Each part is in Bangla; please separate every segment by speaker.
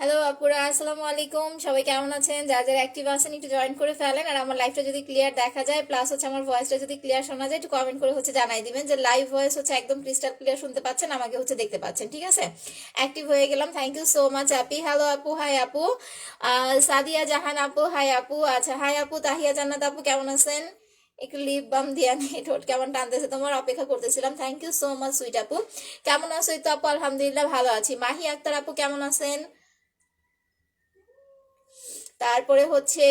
Speaker 1: হ্যালো আপুরা, আসসালামু আলাইকুম। সবাই কেমন আছেন? যারা যারা অ্যাক্টিভ আছেন একটু জয়েন করে ফেলেন। আর আমার লাইভটা যদি ক্লিয়ার দেখা যায়, প্লাস হচ্ছে আমার ভয়েসটা যদি ক্লিয়ার শোনা যায়, একটু কমেন্ট করে হচ্ছে জানাই দিবেন যে লাইভ ভয়েস হচ্ছে একদম ক্রিস্টাল ক্লিয়ার শুনতে পাচ্ছেন, আমাকে হচ্ছে দেখতে পাচ্ছেন। ঠিক আছে, অ্যাক্টিভ হয়ে গেলাম। Thank you so much Api. Hello আপু, হাই আপু। সাদিয়া জাহান আপু, হাই আপু। আচ্ছা, হাই আপু। তাহিয়া জান্নাত আপু, কেমন আছেন? একটু লিপ বাম দিয়া নেই, ঠোঁট কেমন টানতেছে, তোমার অপেক্ষা করতেছিলাম। Thank you so much sweet আপু। কেমন আছো? এই তো আপু আলহামদুলিল্লাহ ভালো আছি। মাহি আক্তার আপু, কেমন আছেন? তারপরে হচ্ছে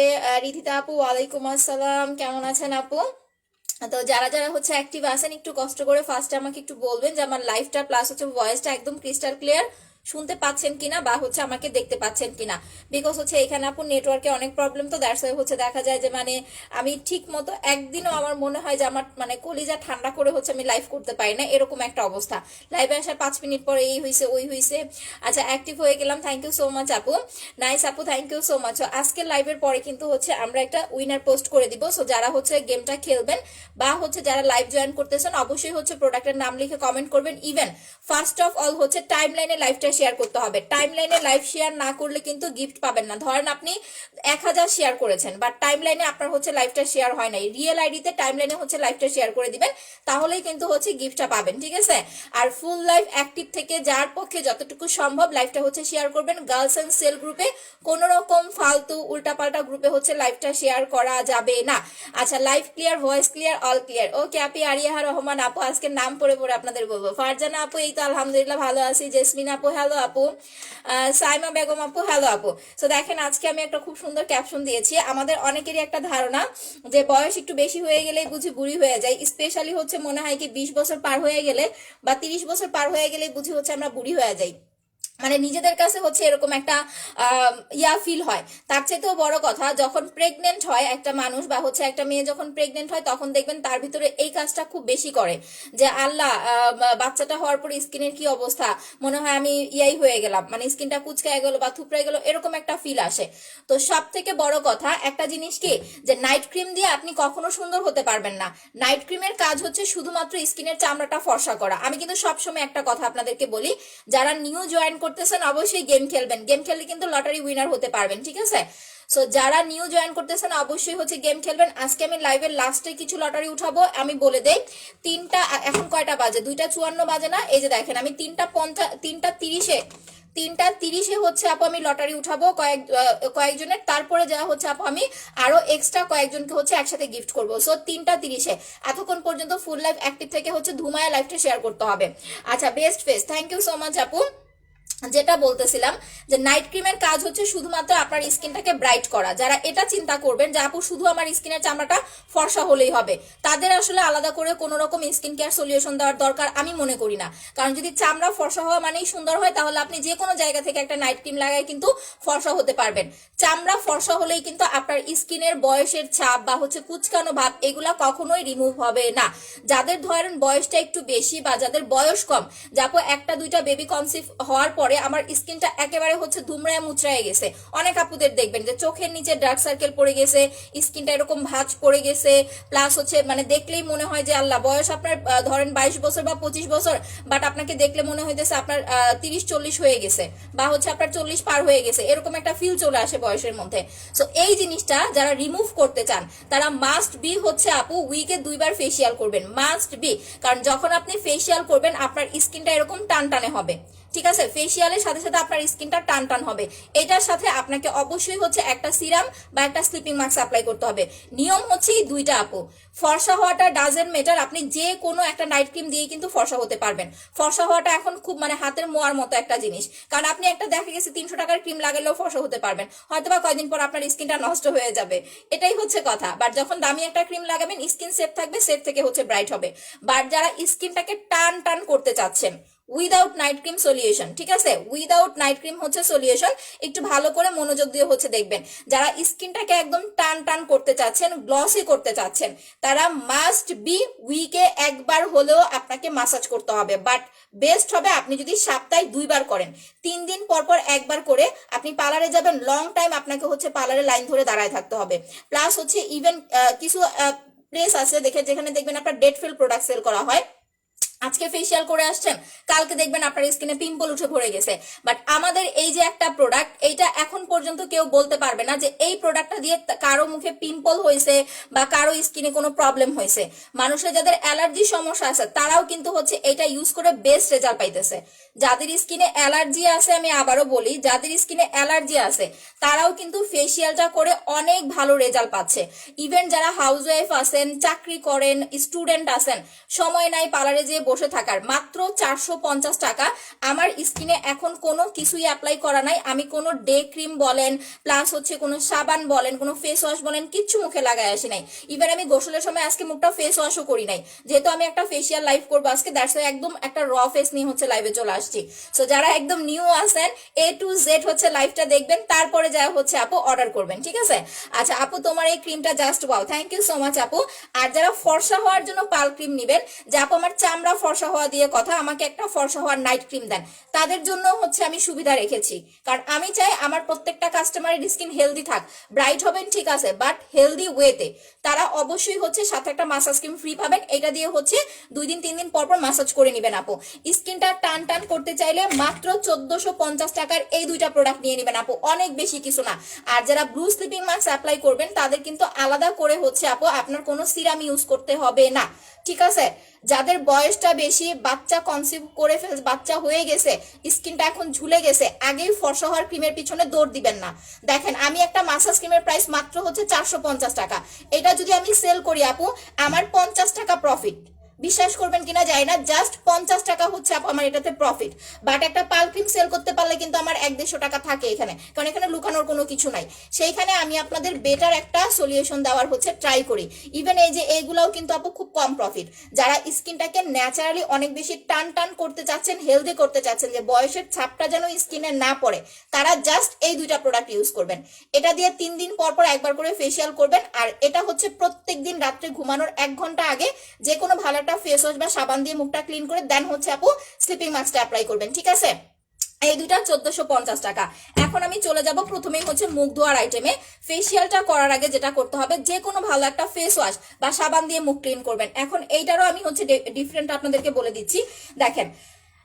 Speaker 1: রিধিতা আপু, ওয়ালাইকুম আসসালাম, কেমন আছেন আপু? তো যারা যারা হচ্ছে অ্যাক্টিভ আছেন একটু কষ্ট করে ফার্স্টে আমাকে একটু বলবেন যে আমার লাইভটা প্লাস হচ্ছে ভয়েসটা একদম ক্রিস্টাল ক্লিয়ার শুনতে পাচ্ছেন কিনা, বা হচ্ছে আমাকে দেখতে পাচ্ছেন কিনা। বিকজ হচ্ছে এখানে আপু নেটওয়ার্কে অনেক প্রবলেম, তো দ্যাটস ওয়াই হচ্ছে দেখা যায় যে মানে আমি ঠিক মতো একদিনও আমার মনে হয় যে আমার মানে কলিজা ঠান্ডা করে হচ্ছে আমি লাইভ করতে পারি না, এরকম একটা অবস্থা। লাইভে আসার 5 মিনিট পরে এই হয়েছে ওই হয়েছে। আচ্ছা, অ্যাক্টিভ হয়ে গেলাম। থ্যাংক ইউ সো মাচ আপু। নাইস আপু, থ্যাংক ইউ সো মাচ। আজকের লাইভের পরে কিন্তু হচ্ছে আমরা একটা উইনার পোস্ট করে দিব। সো যারা হচ্ছে গেমটা খেলবেন বা হচ্ছে যারা লাইভ জয়েন করতেছেন অবশ্যই হচ্ছে প্রোডাক্টের নাম লিখে কমেন্ট করবেন। ইভেন ফার্স্ট অফ অল হচ্ছে টাইম লাইনে লাইভটা শেয়ার করতে হবে। টাইম লাইনে লাইভ শেয়ার না করলে কিন্তু গিফট পাবেন না। ধরেন আপনি 1000 শেয়ার করেছেন, বাট টাইম লাইনে আপনার হচ্ছে লাইভটা শেয়ার হয় নাই, রিয়েল আইডিতে টাইম লাইনে হচ্ছে লাইভটা শেয়ার করে দিবেন, তাহলেই কিন্তু হচ্ছে গিফটটা পাবেন। ঠিক আছে, আর ফুল লাইভ অ্যাক্টিভ থেকে যার পক্ষে যতটুকু সম্ভব লাইভটা হচ্ছে শেয়ার করবেন। গার্লস এন্ড সেল গ্রুপে কোন রকম ফালতু উল্টাপাল্টা গ্রুপে হচ্ছে লাইভটা শেয়ার করা যাবে না। আচ্ছা, live clear, voice clear, all clear. Okay আপি। আরিয়াহা রহমান আপু, আজকে নাম পড়ে পড়ে আপনাদের বলবো। ফারজানা আপু, এই তো আলহামদুলিল্লাহ ভালো আছি। জেসমিন আপু, হ্যালো আপু। সাইমা বেগম আপু, হ্যালো আপু। তো দেখেন আজকে আমি একটা খুব সুন্দর ক্যাপশন দিয়েছি। আমাদের অনেকেরই একটা ধারণা যে বয়স একটু বেশি হয়ে গেলেই বুঝি বুড়ি হয়ে যায়। স্পেশালি হচ্ছে মনে হয় কি 20 বছর পার হয়ে গেলে বা 30 বছর পার হয়ে গেলে বুঝি হচ্ছে আমরা বুড়ি হয়ে যাই, মানে নিজেদের কাছে হচ্ছে এরকম একটা ফিল হয়। তার চাইতেও বড় কথা, যখন প্রেগনেন্ট হয় একটা মানুষ বা হচ্ছে একটা মেয়ে যখন প্রেগনেন্ট হয় তখন দেখবেন তার ভিতরে এই কাজটা খুব বেশি করে যে আল্লাহ, বাচ্চাটা হওয়ার পর স্কিনের কি অবস্থা, মনে হয় আমি হয়ে গেলাম, মানে স্কিনটা কুচকায় গেল বা থুপড়ে গেল, এরকম একটা ফিল আসে। তো সব থেকে বড় কথা একটা জিনিস কি, যে নাইট ক্রিম দিয়ে আপনি কখনো সুন্দর হতে পারবেন না। নাইট ক্রিমের কাজ হচ্ছে শুধুমাত্র স্কিনের চামড়াটা ফর্সা করা। আমি কিন্তু সবসময় একটা কথা আপনাদেরকে বলি, যারা নিউ জয়েন করতেছেন অবশ্যই গেম খেলবেন। গেম খেললে কিন্তু লটারি উইনার হতে পারবেন। ঠিক আছে, সো যারা নিউ জয়েন করতেছেন অবশ্যই হচ্ছে গেম খেলবেন। আজকে আমি লাইভের লাস্টে কিছু লটারি উঠাবো, আমি বলে দেই। তিনটা, এখন কয়টা বাজে? 2টা 54 বাজে না? এই যে দেখেন আমি 3টা 30-এ হচ্ছে আপু আমি লটারি উঠাবো কয়েকজনের। তারপরে যা হচ্ছে আপু আমি আরো এক্সট্রা কয়েকজনকে হচ্ছে একসাথে গিফট করবো। সো 3টা 30-এ এতক্ষণ পর্যন্ত ফুল লাইভ অ্যাক্টিভ থেকে হচ্ছে ধুমায়া লাইভটা শেয়ার করতে হবে। আচ্ছা, best face, thank you so much আপু। যেটা বলতেছিলাম যে নাইট ক্রিমের কাজ হচ্ছে শুধুমাত্র আপনার স্কিনটাকে ব্রাইট করা। যারা এটা চিন্তা করবেন যে আপু শুধু আমার স্কিনের চামড়াটা ফর্সা হলেই হবে, তাদের আসলে আলাদা করে কোনো রকম স্কিন কেয়ার সলিউশন দেওয়ার দরকার আমি মনে করি না। কারণ যদি চামড়া ফর্সা হওয়া মানেই সুন্দর হয়, তাহলে আপনি যে কোনো জায়গা থেকে একটা নাইট ক্রিম লাগায় কিন্তু ফর্সা হতে পারবেন। চামড়া ফর্সা হলেই কিন্তু আপনার স্কিনের বয়সের ছাপ বা হচ্ছে কুচকানো ভাব এগুলা কখনোই রিমুভ হবে না। যাদের ধরেন বয়সটা একটু বেশি বা যাদের বয়স কম, যাপো 1টা 2টা বেবি কনসিভ হওয়ার পরে আমার স্কিনটা একেবারে হচ্ছে ধুমরায় মুচড়ায় গেছে। অনেক আপুদের দেখবেন যে চোখের নিচে ডার্ক সার্কেল পড়ে গেছে, স্কিনটা এরকম ভাঁজ পড়ে গেছে, প্লাস হচ্ছে মানে দেখলেই মনে হয় যে আল্লাহ, বয়স আপনার ধরেন 22 বছর বা 25 বছর, বাট আপনাকে দেখলে মনে হইতেছে আপনার 30-40 হয়ে গেছে, বা হচ্ছে আপনার 40 পার হয়ে গেছে, এরকম একটা ফিল চলে আসে বয়সের মধ্যে। সো এই জিনিসটা যারা রিমুভ করতে চান তারা মাস্ট বি হচ্ছে আপু উইকে 2বার ফেসিয়াল করবেন, মাস্ট বি। কারণ যখন আপনি ফেসিয়াল করবেন আপনার স্কিনটা এরকম টান টানে হবে। ঠিক আছে, ফেসিয়ালের সাথে সাথে আপনার স্কিনটা টান টান হবে। এটার সাথে আপনাকে অবশ্যই হচ্ছে একটা সিরাম বা একটা স্লিপিং মাস্ক অ্যাপ্লাই করতে হবে। নিয়ম হচ্ছে 2টা আপু। ফর্সা হওয়াটা ডাজেন্ট ম্যাটার, আপনি যে কোনো একটা নাইট ক্রিম দিয়ে কিন্তু ফর্সা হতে পারবেন। ফর্সা হওয়াটা এখন খুব মানে হাতের মোয়ার মতো একটা জিনিস। কারণ আপনি একটা দেখা গেছে 300 টাকার ক্রিম লাগালেও ফর্সা হতে পারবেন, হয়তো বা কয়দিন পর আপনার স্কিনটা নষ্ট হয়ে যাবে, এটাই হচ্ছে কথা। বাট যখন দামি একটা ক্রিম লাগাবেন স্কিন সেফ থাকবে, সেফ থেকে হচ্ছে ব্রাইট হবে। বাট যারা স্কিনটাকে টান টান করতে চাচ্ছেন উইদাউট নাইট ক্রিম সলিউশন, ঠিক আছে, উইদাউট নাইট ক্রিম হচ্ছে সলিউশন, একটু ভালো করে মনোযোগ দিয়ে হচ্ছে দেখবেন। যারা স্কিনটাকে একদম টান টান করতে চাচ্ছেন, গ্লসি করতে চাচ্ছেন, তারা মাস্ট বি উইকে একবার হলেও আপনাকে মাসাজ করতে হবে। বাট বেস্ট হবে আপনি যদি সপ্তাহে 2বার করেন, 3 দিন পর পর একবার করে আপনি পার্লারে যাবেন, লং টাইম আপনাকে হচ্ছে পার্লারে লাইন ধরে দাঁড়ায় থাকতে হবে। প্লাস হচ্ছে ইভেন কিছু প্লেস আছে দেখে যেখানে দেখবেন আপনার ডেট ফিল প্রোডাক্ট সেল করা হয়, আজকে ফেসিয়াল করে আসছেন, কালকে দেখবেন আপনার স্কিনে পিম্পল উঠে পড়ে গেছে। বাট আমাদের এই যে একটা প্রোডাক্ট, এইটা এখন পর্যন্ত কেউ বলতে পারবে না যে এই প্রোডাক্টটা দিয়ে কারো মুখে পিম্পল হয়েছে বা কারো স্কিনে কোনো প্রবলেম হয়েছে। মানুষের যাদের অ্যালার্জি সমস্যা আছে তারাও কিন্তু হচ্ছে এটা ইউজ করে বেস্ট রেজাল্ট পাইতেছে। যাদের স্কিনে অ্যালার্জি আছে, আমি আবারও বলি, যাদের স্কিনে অ্যালার্জি আছে তারাও কিন্তু ফেসিয়ালটা করে অনেক ভালো রেজাল্ট পাচ্ছে। ইভেন যারা হাউসওয়াইফ আছেন, চাকরি করেন, স্টুডেন্ট আছেন, সময় নাই পার্লারে যে বসে থাকার, মাত্র 450 টাকা। আমার স্কিনে এখন কোনো কিছুই অ্যাপ্লাই করা নাই, আমি কোনো ডে ক্রিম বলেন, প্লাস হচ্ছে কোনো সাবান বলেন, কোনো ফেস ওয়াশ বলেন, কিচ্ছু মুখে লাগাই আসি নাই। ইভেন আমি গোসলের সময় আজকে মুখটা ফেস ওয়াশও করি নাই, যেহেতু আমি একটা ফেসিয়াল লাইভ করবো আজকে, দ্যাটস ওয়াই একদম একটা র ফেস নিয়ে হচ্ছে লাইভে চলে আসছি। সো যারা একদম নিউ আছেন, A to Z হচ্ছে লাইভটা দেখবেন, তারপরে যা হচ্ছে আপু অর্ডার করবেন, ঠিক আছে? আচ্ছা আপু, তোমার এই ক্রিমটা just wow, thank you so much আপু। আর যারা ফর্সা হওয়ার জন্য পাল ক্রিম নিবেন, যে আপু আমার চামড়া ফর্সা হওয়া দিয়ে কথা, আমাকে একটা ফর্সা হওয়ার নাইট ক্রিম দেন, তাদের জন্য হচ্ছে আমি সুবিধা রেখেছি। কারণ আমি চাই আমার প্রত্যেকটা কাস্টমারের স্কিন হেলদি থাক, ব্রাইট হবেন ঠিক আছে, বাট হেলদি ওয়েতে। তারা অবশ্যই হচ্ছে সাথে একটা মাসাজ ক্রিম ফ্রি পাবেন, এটা দিয়ে হচ্ছে 2 দিন 3 দিন পর পর মাসাজ করে নিবেন আপু। স্কিনটা টান টান করতে চাইলে মাত্র 1450 টাকার এই দুইটা প্রোডাক্ট নিয়ে নেবেন আপু, অনেক বেশি কিছু না। আর যারা ব্লু স্লিপিং মাস্ক অ্যাপ্লাই করবেন তাদের কিন্তু আলাদা করে হচ্ছে আপু আপনার কোনো সিরাম ইউজ করতে হবে না, ঠিক আছে? যাদের বয়সটা বেশি, বাচ্চা কনসিভ করে বাচ্চা হয়ে গেছে, স্কিনটা এখন ঝুলে গেছে, আগেই ফর্সা হওয়ার ক্রিমের পিছনে দৌড় দিবেন না। দেখেন আমি একটা মাসাজ ক্রিমের প্রাইস মাত্র হচ্ছে 450 টাকা, এটা যদি আমি সেল করি আপু আমার 50 টাকা প্রফিট। বিশ্বাস করবেন কিনা জানি না, জাস্ট 50 টাকা হচ্ছে আমার এটাতে প্রফিট। বাট একটা পাল ক্রিম সেল করতে পারলে কিন্তু আমার 150 টাকা থাকে এখানে, কারণ এখানে লুকানোর কোনো কিছু নাই। সেইখানে আমি আপনাদের বেটার একটা সলিউশন দেওয়ার হচ্ছে ট্রাই করি। ইভেন এই যে এইগুলাও কিন্তু আপু খুব কম প্রফিট। যারা স্কিনটাকে ন্যাচারালি অনেক বেশি টান টান করতে চাচ্ছেন, হেলদি করতে চাচ্ছেন, যে বয়সের ছাপটা যেন স্কিনে না পড়ে, তারা জাস্ট এই দুইটা প্রোডাক্ট ইউজ করবেন। এটা দিয়ে 3 দিন পর পর একবার করে ফেসিয়াল করবেন, আর এটা হচ্ছে প্রত্যেক দিন রাত্রে ঘুমানোর 1 ঘন্টা আগে যে কোনো ভালো ফেস ওয়াশ বা সাবান দিয়ে মুখটা ক্লিন করে দেন হচ্ছে আপু স্লিপিং মাস্কটা অ্যাপ্লাই করবেন, ঠিক আছে? এই দুইটা 1450 টাকা। এখন আমি চলে যাব প্রথমেই হচ্ছে মুখ ধোয়ার আইটেমে। ফেসিয়ালটা করার আগে যেটা করতে হবে, যে কোনো ভালো একটা ফেস ওয়াশ বা সাবান দিয়ে মুখ ক্লিন করবেন। এখন এইটারও আমি হচ্ছে ডিফারেন্ট আপনাদেরকে বলে দিচ্ছি। দেখেন,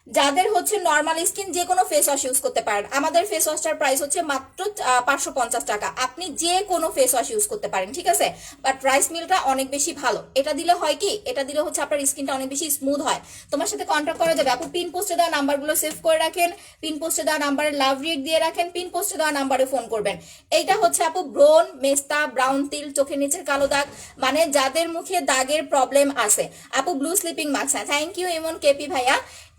Speaker 1: যাদের হচ্ছে নর্মাল স্কিন যে কোনো ফেস ওয়াশ ইউজ করতে পারেন। আমাদের ফেস ওয়াশটার প্রাইস হচ্ছে মাত্র 550 টাকা। আপনি যে কোনো ফেস ওয়াশ ইউজ করতে পারেন, ঠিক আছে? বাট রাইস মিলটা অনেক বেশি ভালো। এটা দিলে হয় কি, এটা দিলে হচ্ছে আপনার স্কিনটা অনেক বেশি স্মুথ হয়। তোমার সাথে কন্ট্যাক্ট করা যাবে আপু। পিন পোস্টে দেওয়া নাম্বারগুলো সেভ করে রাখেন, পিন পোস্টে দেওয়া নাম্বারে লাভ রিড দিয়ে রাখেন, পিন পোস্টে দেওয়া নাম্বারে ফোন করবেন। এইটা হচ্ছে আপু ব্রন, মেস্তা, ব্রাউন তিল, চোখের নিচের কালো দাগ, মানে যাদের মুখে দাগের প্রবলেম আছে আপু ব্লু স্লিপিং মাস্ক। হ্যাঁ, থ্যাংক ইউ এমন কেপি ভাইয়া।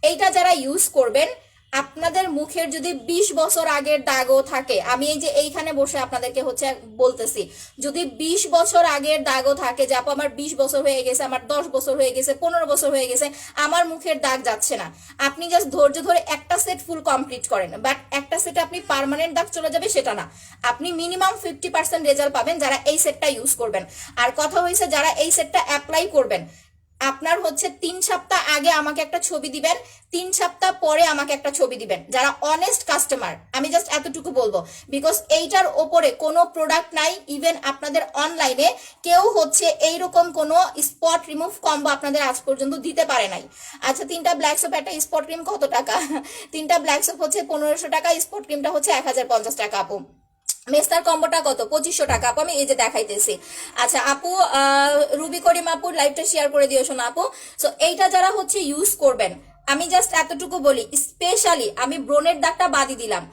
Speaker 1: এইটা যারা ইউজ করবেন, আপনাদের মুখের যদি 20 বছর আগের দাগও থাকে, আমি এই যে এইখানে বসে আপনাদেরকে হচ্ছে বলতেছি, যদি 20 বছর আগের দাগও থাকে, যে আপু আমার 20 বছর হয়ে গেছে, আমার 10 বছর হয়ে গেছে, 15 বছর হয়ে গেছে, আমার মুখের দাগ যাচ্ছে না, আপনি জাস্ট ধৈর্য ধরে একটা সেট ফুল কমপ্লিট করেন। বাট একটা সেটে আপনি পার্মানেন্ট দাগ চলে যাবে সেটা না, আপনি মিনিমাম 50% রেজাল্ট পাবেন যারা এই সেটটা ইউজ করবেন। আর কথা হয়েছে, যারা এই সেটটা অ্যাপ্লাই করবেন, আপনার হচ্ছে 3 সপ্তাহ আগে আমাকে একটা ছবি দিবেন, 3 সপ্তাহ পরে আমাকে একটা ছবি দিবেন। যারা অনেস্ট কাস্টমার, আমি জাস্ট এতটুকু বলবো, বিকজ এইটার ওপরে কোনো প্রোডাক্ট নাই। ইভেন আপনাদের অনলাইনে কেউ হচ্ছে এইরকম কোনো স্পট রিমুভ কম্বো আপনাদের আজ পর্যন্ত দিতে পারে নাই। আচ্ছা, 3টা ব্ল্যাক সোপ, একটা স্পট ক্রিম কত টাকা? 3টা ব্ল্যাক সোপ হচ্ছে 1500 টাকা, স্পট ক্রিমটা হচ্ছে 1050 টাকা আপু। মেস্তার কম্বোটা কত? 2500 টাকা আপু, আমি এই যে দেখাইতেছি। আচ্ছা আপু, রুবি করিম আপু লাইভটা শেয়ার করে দিও শোনা আপু। সো এইটা যারা হচ্ছে ইউজ করবেন, আমি জাস্ট এতটুকু বলি, স্পেশালি আমি ব্রণের দাগটা বাদই দিলাম,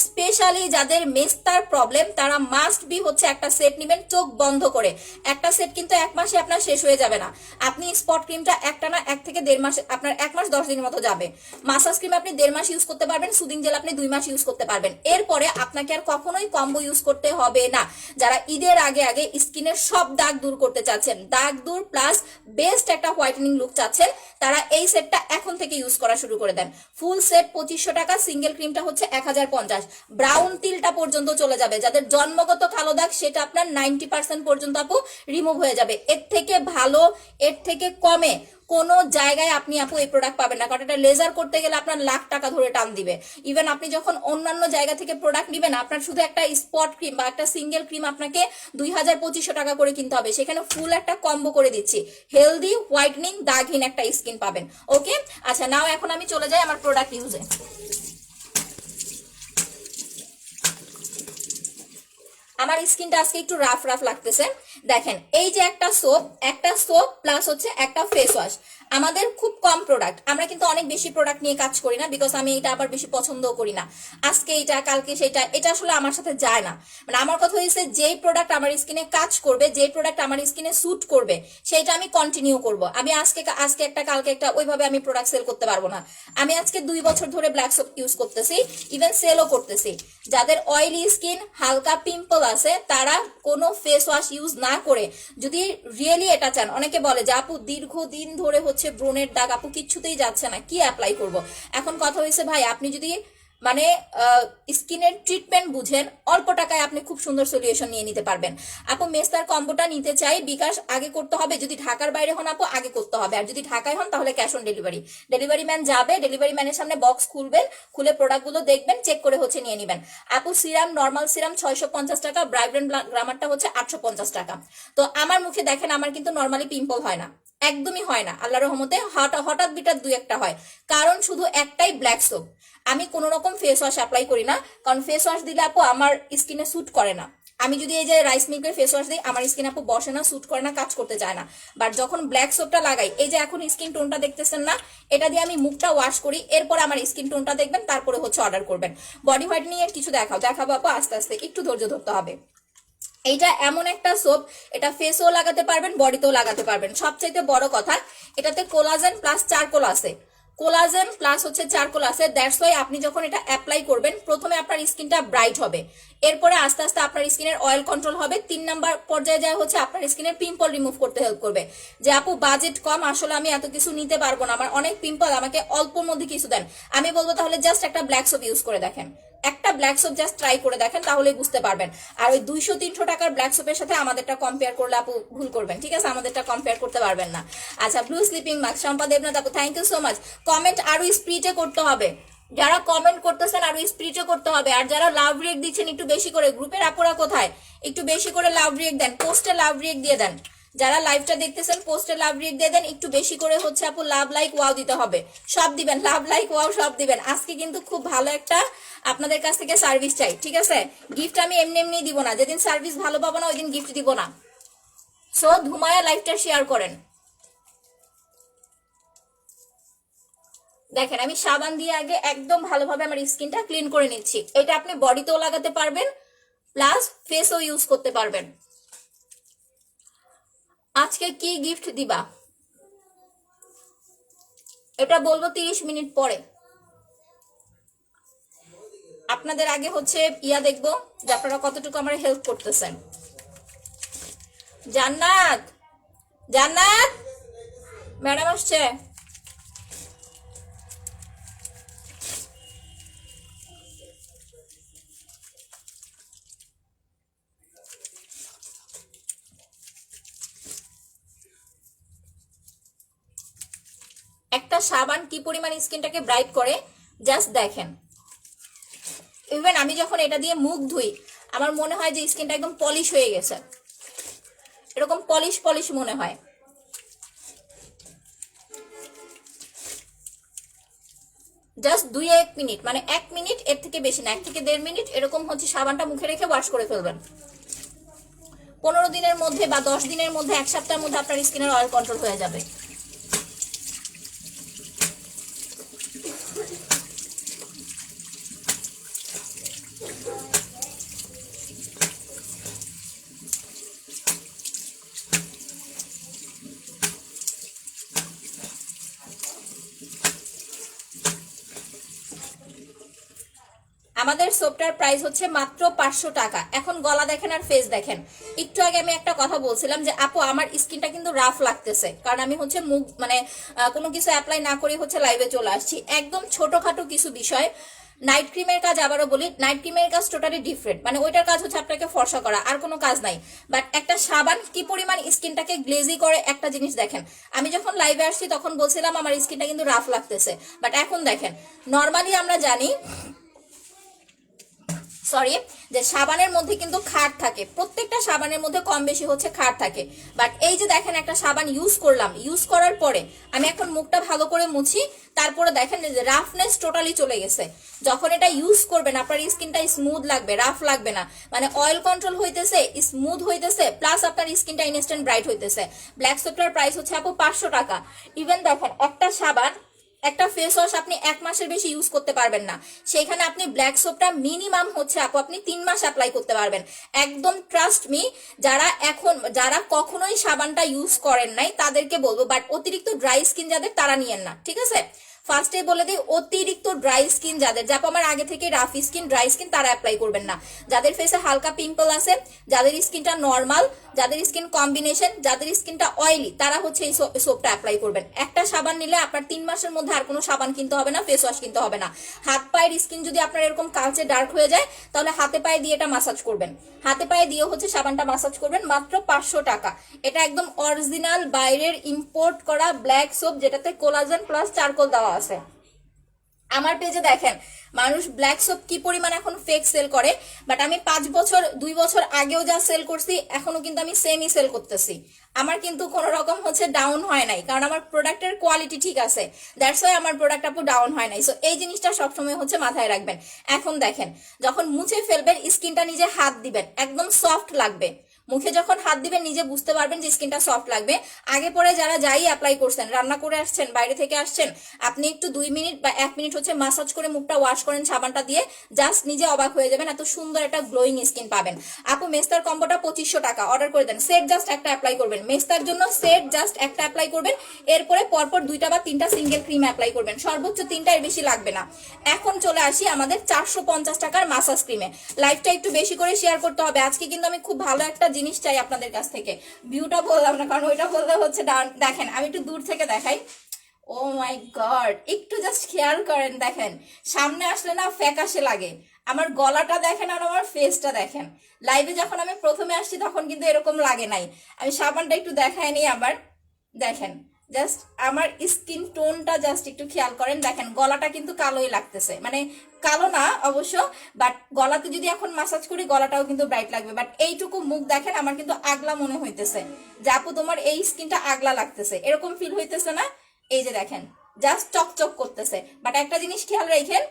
Speaker 1: স্পেশালি যাদের মেস্তার প্রবলেম তারা মাস্ট বি হচ্ছে একটা সেট নেবেন চোখ বন্ধ করে। একটা সেট কিন্তু 1 মাসে আপনার শেষ হয়ে যাবে না। আপনি স্পট ক্রিমটা একটা না 1 থেকে 1.5 মাস, আপনার 1 মাস 10 দিনের মতো যাবে। মাসাজ ক্রিম আপনি 1.5 মাস ইউজ করতে পারবেন, সুদিং জেল আপনি 2 মাস ইউজ করতে পারবেন। এরপরে আপনাকে আর কখনোই কম্বো ইউজ করতে হবে না। যারা ঈদের আগে আগে স্কিনের সব দাগ দূর করতে চাচ্ছেন, দাগ দূর প্লাস বেস্ট একটা হোয়াইটেনিং লুক চাচ্ছেন, তারা এই সেটটা এখন থেকে ইউজ করা শুরু করে দেন। ফুল সেট 2500 টাকা, সিঙ্গেল ক্রিমটা হচ্ছে 1050 50, ব্রাউন তিলটা পর্যন্ত চলে যাবে। যাদের জন্মগত কালো দাগ সেটা আপনার 90% পর্যন্ত আপু রিমুভ হয়ে যাবে। এর থেকে ভালো, এর থেকে কমে কোনো জায়গায় আপনি আপু এই প্রোডাক্ট পাবেন না, কারণ এটা লেজার করতে গেলে আপনার লাখ টাকা ধরে টান দিবে। ইভেন আপনি যখন অন্যান্য জায়গা থেকে প্রোডাক্ট নেবেন, আপনার শুধু একটা স্পট ক্রিম বা একটা সিঙ্গেল ক্রিম আপনাকে 2000-2500 টাকা করে কিনতে হবে, সেখানে ফুল একটা কম্বো করে দিচ্ছি, হেলদি হোয়াইটনিং দাগহীন একটা স্কিন পাবেন। ওকে, আচ্ছা নাও এখন আমি চলে যাই আমার প্রোডাক্ট ইউজে। আমার স্কিনটা আজকে একটু রাফ রাফ লাগতেছে। দেখেন এই যে একটা সোপ প্লাস হচ্ছে একটা ফেস ওয়াশ, আমাদের খুব কম প্রোডাক্ট, আমরা কিন্তু অনেক বেশি প্রোডাক্ট নিয়ে কাজ করি না, বিকজ আমি এটা আবার বেশি পছন্দও করি না। আজকে এটা কালকে সেটা, এটা আসলে আমার সাথে যায় না। মানে আমার কথা হয়েছে যেই প্রোডাক্ট আমার স্কিনে কাজ করবে, যেই প্রোডাক্ট আমার স্কিনে স্যুট করবে সেটা আমি কন্টিনিউ করব। আমি আজকে একটা কালকে একটা ওইভাবে আমি প্রোডাক্ট সেল করতে পারবো না। আমি আজকে 2 বছর ধরে ব্ল্যাক সোপ ইউজ করতেছি, ইভেন সেলও করতেছি। যাদের অয়েলি স্কিন, হালকা পিম্পল আছে, তারা কোনো ফেস ওয়াশ ইউজ না করে যদি রিয়েলি এটা চান, অনেকে বলে যে আপু দীর্ঘদিন ধরে হচ্ছে ব্রণের দাগ আপু কিচ্ছুতেই যাচ্ছে না, কি অ্যাপ্লাই করব। এখন কথা হয়েছে ভাই, আপনি যদি মানে স্কিনের ট্রিটমেন্ট বুঝেন, অল্প টাকায় আপনি খুব সুন্দর সলিউশন নিয়ে নিতে পারবেন। আপু মেস্তার কম্বোটা নিতে চাই, বিকাশ আগে করতে হবে, যদি ঢাকার বাইরে হন আপু আগে করতে হবে, আর যদি ঢাকায় হন তাহলে cash on delivery. Delivery man যাবে, ডেলিভারি ম্যানের সামনে বক্স খুলবেন, খুলে প্রোডাক্টগুলো দেখবেন, চেক করে হচ্ছে নিয়ে নেবেন। আপু সিরাম, নর্মাল সিরাম 650 টাকা, ব্রাইব্রেন্ট গ্রামারটা হচ্ছে 850 টাকা। তো আমার মুখে দেখেন, আমার কিন্তু নর্মালি পিম্পল হয় না, একদমই হয় না, আল্লাহর রহমতে হঠাৎ বিটার 2-1টা হয়, কারণ শুধু একটাই ব্ল্যাক সোপ। আমি কোনো রকম ফেস ওয়াশ অ্যাপ্লাই করি না, কারণ ফেস ওয়াশ দিলে আপু আমার স্কিনে স্যুট করে না। আমি যদি এই যে রাইস মিল্কের ফেস ওয়াশ দিই, আমার স্কিন আপু বসে না, স্যুট করে না, কাজ করতে চায় না। বাট যখন ব্ল্যাক সোপটা লাগাই, এই যে এখন স্কিন টোনটা দেখতেছেন না, এটা দিয়ে আমি মুখটা ওয়াশ করি, এরপর আমার স্কিন টোনটা দেখবেন, তারপরে হচ্ছে অর্ডার করবেন। বডি হোয়াইটনিং এর কিছু দেখাবো আপু, আস্তে আস্তে একটু ধৈর্য ধরতে হবে। এইটা এমন একটা সোপ, এটা ফেসও লাগাতে পারবেন, বডিতেও লাগাতে পারবেন। সবচাইতে বড় কথা, এটাতে কোলাজেন প্লাস চারকোল আছে, কোলাজেন প্লাস হচ্ছে চারকোল আছে। দ্যাটস ওয়াই আপনি যখন এটা অ্যাপ্লাই করবেন, প্রথমে আপনার স্কিনটা ব্রাইট হবে, এরপরে আস্তে আস্তে আপনার স্কিনের অয়েল কন্ট্রোল হবে, 3 নাম্বার পর্যায়ে যায় হচ্ছে আপনার স্কিনের পিম্পল রিমুভ করতে হেল্প করবে। যে আপু বাজেট কম, আসলে আমি এত কিছু নিতে পারবো না, আমার অনেক পিম্পল, আমাকে অল্পর মধ্যে কিছু দেন, আমি বলবো তাহলে জাস্ট একটা ব্ল্যাক সোপ ইউজ করে দেখেন, একটা ব্ল্যাক সোপ জাস্ট ট্রাই করে দেখেন, তাহলেই বুঝতে পারবেন। আর ওই 200-300 টাকার ব্ল্যাক সোপের সাথে আমাদেরটা কম্পেয়ার করলে আপু ভুল করবেন, ঠিক আছে, আমাদেরটা কম্পেয়ার করতে পারবেন না। আচ্ছা, blue sleeping mask, Shampa Debnath আপু thank you so much. Comment আরো স্পিডে করতে হবে, যারা কমেন্ট করতেছেন আরো স্পিডে করতে হবে, আর যারা লাভ রিয়েক্ট দিচ্ছেন একটু বেশি করে, গ্রুপের আপুরা কোথায়, একটু বেশি করে লাভ রিয়েক্ট দেন, পোস্টে লাভ রিয়েক্ট দিয়ে দেন। যারা লাইভটা দেখতেছেন পোস্টে লাভ রিয়েক্ট দিয়ে দেন, একটু বেশি করে হচ্ছে আপু লাভ লাইক ওয়াও দিতে হবে, সব দিবেন, লাভ লাইক ওয়াও সব দিবেন। আজকে কিন্তু খুব ভালো একটা আপনাদের কাছ থেকে সার্ভিস চাই, ঠিক আছে, গিফট আমি এমনি এমনি দিব না, যেদিন সার্ভিস ভালো পাবো না ওই দিন গিফট দিব না। সো ধুমায়া লাইভটা শেয়ার করেন। দেখেন আমি সাবান দিয়ে আগে একদম ভালোভাবে আমার স্কিনটা ক্লিন করে নিচ্ছি। এটা আপনি বডিতেও লাগাতে পারবেন, প্লাস ফেসও ইউজ করতে পারবেন। আজকে কি গিফট দিবা এটা বলবো 30 মিনিট পরে। আপনাদের আগে হচ্ছে দেখবো যে আপনারা কতটুকু আমার হেল্প করতেছেন। জান্নাত, জান্নাত ম্যাডাম আসছে। একটা সাবান কি পরিমাণ স্কিনটাকে ব্রাইট করে জাস্ট দেখেন। ইভেন আমি যখন এটা দিয়ে মুখ ধুই, আমার মনে হয় যে স্কিনটা একদম পলিশ হয়ে গেছে, এরকম পলিশ পলিশ মনে হয়। জাস্ট 2-1 মিনিট, মানে 1 মিনিট, এর থেকে বেশি না, 1 থেকে 1.5 মিনিট এরকম হচ্ছে সাবানটা মুখে রেখে ওয়াশ করে ফেলবেন। 15 দিনের মধ্যে বা 10 দিনের মধ্যে, 1 সপ্তাহের মধ্যে আপনার স্কিনের অয়েল কন্ট্রোল হয়ে যাবে। আমাদের সোপটার প্রাইস হচ্ছে মাত্র 500 টাকা। এখন গলা দেখেন আর ফেস দেখেন। একটু আগে আমি একটা কথা বলছিলাম যে আপু আমার স্কিনটা কিন্তু রাফ লাগতেছে, কারণ আমি হচ্ছে মুখ মানে কোনো কিছু অ্যাপ্লাই না করে হচ্ছে লাইভে চলে আসছি। একদম ছোটখাটো কিছু বিষয় নাইট ক্রিমের কাজ আবারও বলি, নাইট ক্রিমের কাজ টোটালি ডিফারেন্ট, মানে ওইটার কাজ হচ্ছে আপনাকে ফর্সা করা, আর কোনো কাজ নাই। বাট একটা সাবান কি পরিমাণ স্কিনটাকে গ্লেজি করে একটা জিনিস দেখেন। আমি যখন লাইভে আসছি তখন বলছিলাম আমার স্কিনটা কিন্তু রাফ লাগতেছে, বাট এখন দেখেন নর্মালি আমরা জানি সরি যে সাবানের মধ্যে কিন্তু খাট থাকে, প্রত্যেকটা সাবানের মধ্যে কম বেশি হচ্ছে খাট থাকে। বাট এই যে দেখেন একটা সাবান ইউজ করলাম, ইউজ করার পরে আমি এখন মুখটা ভালো করে মুছি, তারপরে দেখেন যে রাফনেস টোটালি চলে গেছে। যখন এটা ইউজ করবেন আপনার স্কিনটা স্মুথ লাগবে, রাফ লাগবে না, মানে অয়েল কন্ট্রোল হইতেছে, স্মুথ হইতেছে, প্লাস আপনার স্কিনটা ইনস্ট্যান্ট ব্রাইট হইতেছে। ব্ল্যাক সোপটার প্রাইস হচ্ছে আপু 500 টাকা। ইভেন দেখেন একটা সাবান, একটা ফেস ওয়াশ আপনি 1 মাসের বেশি ইউজ করতে পারবেন না, সেখানে আপনি ব্ল্যাক সোপটা মিনিমাম হচ্ছে আপু আপনি 3 মাস অ্যাপ্লাই করতে পারবেন। একদম ট্রাস্ট মি, যারা কখনোই সাবানটা ইউজ করেন নাই তাদেরকে বলবো, বাট অতিরিক্ত ড্রাই স্কিন যাদের তারা নিয়েন না, ঠিক আছে? ফার্স্টে বলে দিই, অতিরিক্ত ড্রাই স্কিন যাদের, যাপ আমার আগে থেকে রাফ স্কিন ড্রাই স্কিন, তারা অ্যাপ্লাই করবেন না। যাদের ফেসে হালকা পিম্পল আছে, যাদের স্কিনটা নর্মাল, যাদের স্কিন কম্বিনেশন, যাদের স্কিনটা অয়েলি, তারা হচ্ছে এই সোপটা অ্যাপ্লাই করবেন। একটা সাবান নিলে আপনার 3 মাসের মধ্যে আর কোনো সাবান কিনতে হবে না, ফেস ওয়াশ কিনতে হবে না। হাত পায়ের স্কিন যদি আপনার এরকম কালচে ডার্ক হয়ে যায় তাহলে হাতে পায়ে দিয়ে এটা মাসাজ করবেন, হাতে পায়ে দিয়ে হচ্ছে সাবানটা মাসাজ করবেন, মাত্র 500 টাকা। এটা একদম অরিজিনাল বাইরের ইম্পোর্ট করা ব্ল্যাক সোপ, যেটাতে কোলাজেন প্লাস চারকোল দেওয়া আছে। আমার পেজে দেখেন মানুষ ব্ল্যাক সোপ কি পরিমাণ এখন ফেক সেল করে, বাট আমি 2 বছর আগেও যা সেল করছি এখনো কিন্তু আমি সেমই সেল করতেছি। আমার কিন্তু কোনো রকম হচ্ছে ডাউন হয় নাই, কারণ আমার প্রোডাক্টের কোয়ালিটি ঠিক আছে, দ্যাটস ওয়াই আমার প্রোডাক্ট আপু ডাউন হয় নাই। সো এই জিনিসটা সবসময় হচ্ছে মাথায় রাখবেন। এখন দেখেন যখন মুছে ফেলবেন স্কিনটা নিজে হাত দিবেন, একদম সফট লাগবে। মুখে যখন হাত দিবেন নিজে বুঝতে পারবেন যে স্কিনটা সফট লাগবে। আগে পরে যারা যাই অ্যাপ্লাই করছেন, রান্না করে আসছেন, বাইরে থেকে আসছেন, আপনি একটু 2 মিনিট বা 1 মিনিট হচ্ছে মাসাজ করে মুখটা ওয়াশ করেন সাবানটা দিয়ে, জাস্ট নিজে অবাক হয়ে যাবেন, এত সুন্দর একটা গ্লোয়িং স্কিন পাবেন। আপু মেস্তার কম্বোটা 2500 টাকা, অর্ডার করে দেন। সেট জাস্ট একটা অ্যাপ্লাই করবেন, মেস্তার জন্য সেট জাস্ট একটা অ্যাপ্লাই করবেন, এরপরে পরপর 2টা বা 3টা সিঙ্গেল ক্রিম অ্যাপ্লাই করবেন, সর্বোচ্চ 3টা, এর বেশি লাগবে না। এখন চলে আসি আমাদের 450 টাকার মাসাজ ক্রিমে। লাইভটা একটু বেশি করে শেয়ার করতে হবে আজকে, কিন্তু আমি খুব ভালো একটা জিনিস চাই আপনাদের কাছ থেকে। ভিউটা বললাম না, কারণ ওইটা বললে হচ্ছে দেখেন আমি একটু দূর থেকে দেখাই। ও মাই গড, একটু জাস্ট খেয়াল করেন, দেখেন সামনে আসলে না ফ্যাকাশে লাগে। আমার গলাটা দেখেন আর আমার ফেসটা দেখেন। লাইভে যখন আমি প্রথমে আসছি তখন কিন্তু এরকম লাগে নাই। আমি সাবানটা একটু দেখাই নি আবার, দেখেন জাস্ট আমার স্কিন টোনটা জাস্ট একটু খেয়াল করেন, দেখেন গলাটা কিন্তু কালোই লাগতেছে, মানে কালো না অবশ্য, বাট গলাতে যদি এখন মাসাজ করি গলাটাও কিন্তু ব্রাইট লাগবে। বাট এইটুকু মুখ দেখেন আমার কিন্তু আগলা মনে হইতেছে, যে আপু তোমার এই স্কিনটা আগলা লাগতেছে, এরকম ফিল হইতেছে না? এই যে দেখেন জাস্ট চকচক করতেছে। বাট একটা জিনিস খেয়াল রাখেন,